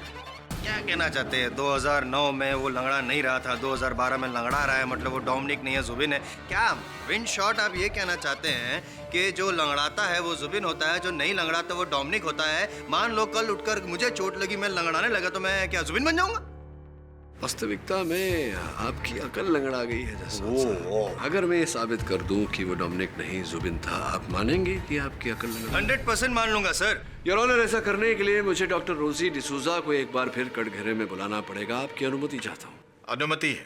क्या कहना चाहते हैं? 2009 में वो लंगड़ा नहीं रहा था, 2012 में लंगड़ा रहा है, मतलब वो डोमिनिक नहीं है, जुबिन है। क्या विन शॉट आप ये कहना चाहते हैं कि जो लंगड़ाता है वो जुबिन होता है, जो नहीं लंगड़ाता वो डोमिनिक होता है? मान लो कल उठकर मुझे चोट लगी, मैं लंगड़ाने लगा, तो मैं क्या जुबिन बन जाऊंगा? वास्तविकता में आपकी अकल लंगड़ा गई है जसवंत। अगर मैं ये साबित कर दूं कि वो डोमिनिक नहीं जुबिन था, आप मानेंगे कि आपकी अकल लंगड़ा? 100% मान लूंगा सर। योर ऑनर, ऐसा करने के लिए मुझे डॉक्टर रोजी डिसूजा को एक बार फिर कटघरे में बुलाना पड़ेगा। आपकी अनुमति चाहता हूँ। अनुमति है।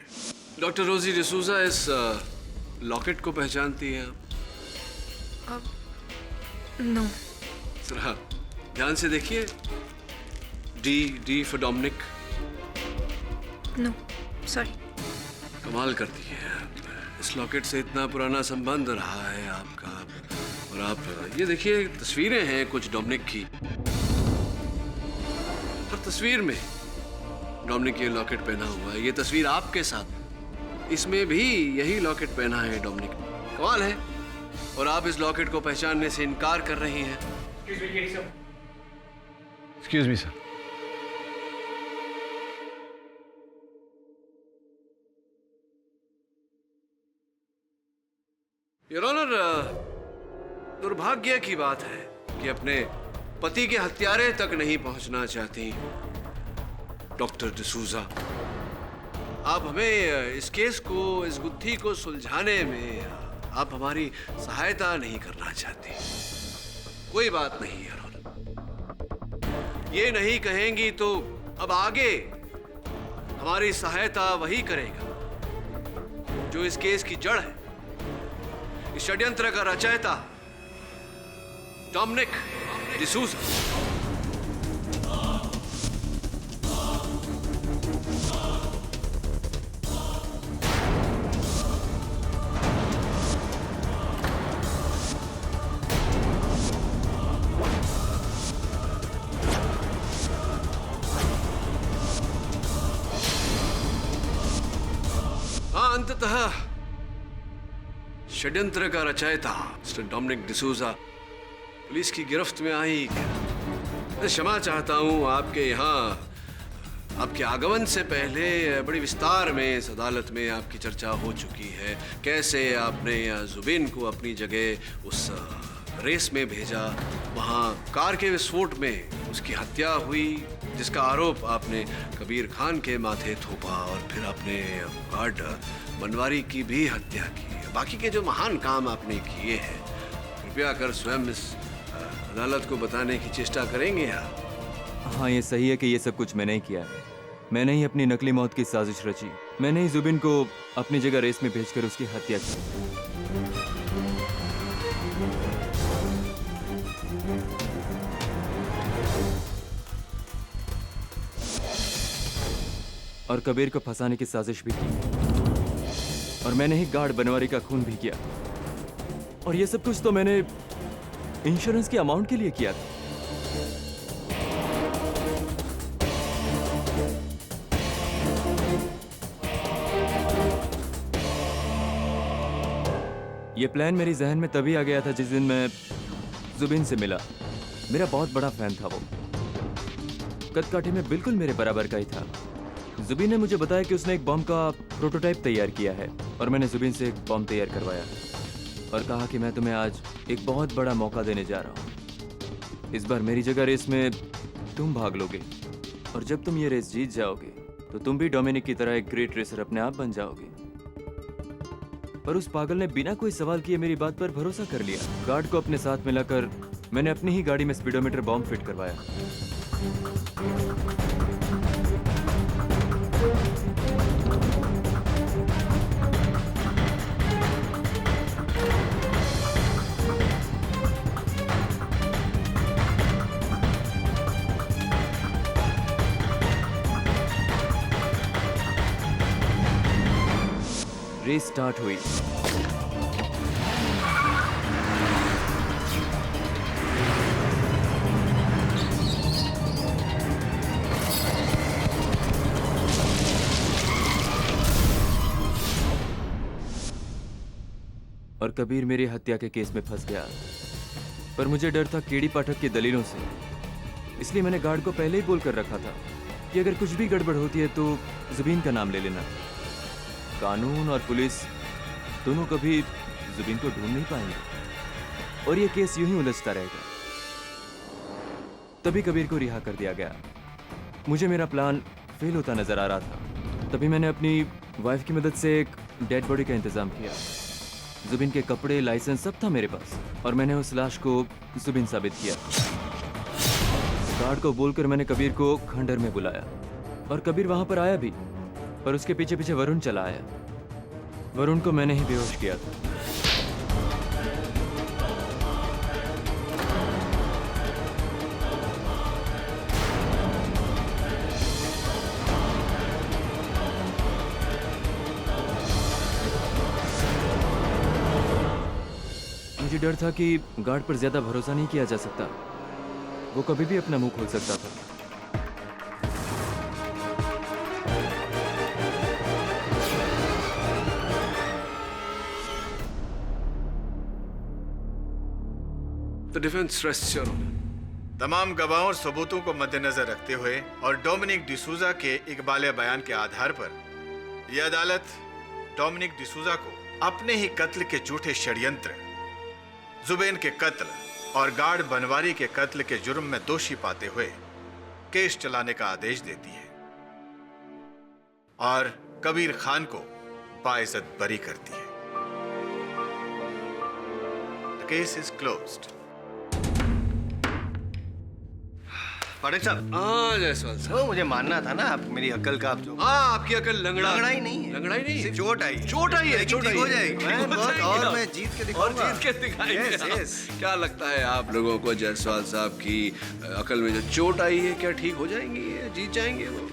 डॉक्टर रोजी डिसूजा, इस लॉकेट को पहचानती हैं आप? नो। जरा ध्यान से देखिए। D for Dominic. No, sorry. कमाल करती है, इस लॉकेट से इतना पुराना संबंध रहा है आपका। और आप ये देखिए, तस्वीरें हैं कुछ डोमिनिक की। हर तस्वीर में डोमिनिक ये लॉकेट पहना हुआ है। ये तस्वीर आपके साथ, इसमें भी यही लॉकेट पहना है डोमिनिक। कमाल है। और आप इस लॉकेट को पहचानने से इनकार कर रही हैं। Excuse me sir. Your honour, दुर्भाग्य की बात है कि अपने पति के हत्यारे तक नहीं पहुंचना चाहती डॉक्टर डिसूजा। आप हमें इस केस को, इस गुत्थी को सुलझाने में आप हमारी सहायता नहीं करना चाहती। कोई बात नहीं योर ऑनर, ये नहीं कहेंगी तो अब आगे हमारी सहायता वही करेगा जो इस केस की जड़ है। इस षड्यंत्र का रचयिता डोमिनिक डिसूजा। हाँ, अंततः षड्यंत्र का रचयिता मिस्टर डोमिनिक डिसूजा पुलिस की गिरफ्त में आई। मैं क्षमा चाहता हूं, आपके यहाँ आपके आगमन से पहले बड़ी विस्तार में इस अदालत में आपकी चर्चा हो चुकी है। कैसे आपने जुबिन को अपनी जगह उस रेस में भेजा, वहाँ कार के विस्फोट में उसकी हत्या हुई, जिसका आरोप आपने कबीर खान के माथे थोपा, और फिर आपने गार्ड बनवारी की भी हत्या की। बाकी के जो महान काम आपने किए हैं, कृपया कर स्वयं इस अदालत को बताने की चेष्टा करेंगे आप? हाँ, ये सही है कि ये सब कुछ मैंने ही किया है। मैंने ही अपनी नकली मौत की साजिश रची। मैंने ही जुबिन को अपनी जगह रेस में भेजकर उसकी हत्या की। और कबीर को फंसाने की साजिश भी की। और मैंने ही गार्ड बनवारी का खून भी किया। और ये सब कुछ तो मैंने इंश्योरेंस के अमाउंट के लिए किया था। ये प्लान मेरी जहन में तभी आ गया था जिस दिन मैं जुबिन से मिला। मेरा बहुत बड़ा फैन था वो। कदकाठी में बिल्कुल मेरे बराबर का ही था। जुबिन ने मुझे बताया कि उसने एक बम का प्रोटोटाइप तैयार किया है और मैंने जुबिन से एक बम तैयार करवाया और कहा कि मैं तुम्हें आज एक बहुत बड़ा मौका देने जा रहा हूँ। इस बार मेरी जगह रेस में तुम भाग लोगे और जब तुम ये रेस जीत जाओगे तो तुम भी डोमिनिक की तरह एक ग्रेट रेसर अपने आप बन जाओगे। पर उस पागल ने बिना कोई सवाल किए मेरी बात पर भरोसा कर लिया। गार्ड को अपने साथ मिलाकर मैंने अपनी ही गाड़ी में स्पीडोमीटर बॉम्ब फिट करवाया। रेस स्टार्ट हुई। और कबीर मेरी हत्या के केस में फंस गया। पर मुझे डर था केडी पाठक की दलीलों से, इसलिए मैंने गार्ड को पहले ही बोल कर रखा था कि अगर कुछ भी गड़बड़ होती है तो जुबीन का नाम ले लेना। कानून और पुलिस दोनों कभी जुबीन को ढूंढ नहीं पाएंगे और ये केस यूं ही उलझता रहेगा। तभी कबीर को रिहा कर दिया गया। मुझे मेरा प्लान फेल होता नजर आ रहा था। तभी मैंने अपनी वाइफ की मदद से एक डेड बॉडी का इंतजाम किया। जुबिन के कपड़े, लाइसेंस सब था मेरे पास और मैंने उस लाश को जुबिन साबित किया। गार्ड को बोलकर मैंने कबीर को खंडर में बुलाया और कबीर वहां पर आया भी, पर उसके पीछे पीछे वरुण चला आया। वरुण को मैंने ही बेहोश किया था। मुझे डर था कि गार्ड पर ज्यादा भरोसा नहीं किया जा सकता। वो कभी भी अपना मुंह खोल सकता था। The defense rests your honor. तमाम गवाहों और सबूतों को मद्देनजर रखते हुए और डोमिनिक डिसूजा के इकबाले बयान के आधार पर यह अदालत डोमिनिक डिसूजा को अपने ही कत्ल के झूठे षड्यंत्र, जुबैन के कत्ल और गार्ड बनवारी के कत्ल के जुर्म में दोषी पाते हुए केस चलाने का आदेश देती है और कबीर खान को बाइज्जत बरी करती है। The case is closed. पाठक साहब। हाँ जायसवाल साहब, मुझे मानना था ना आप मेरी अक्ल का आप जो। हाँ, आपकी अकल लंगड़ाई नहीं है। लंगड़ाई नहीं, सिर्फ चोट आई। चोट आई है, चोट आई हो जाएगी। और मैं जीत के दिखाऊंगा। और जीत के दिखाएंगे। क्या लगता है आप लोगों को जायसवाल साहब की अकल में जो चोट आई है क्या ठीक हो जाएंगी, जीत जाएंगे वो?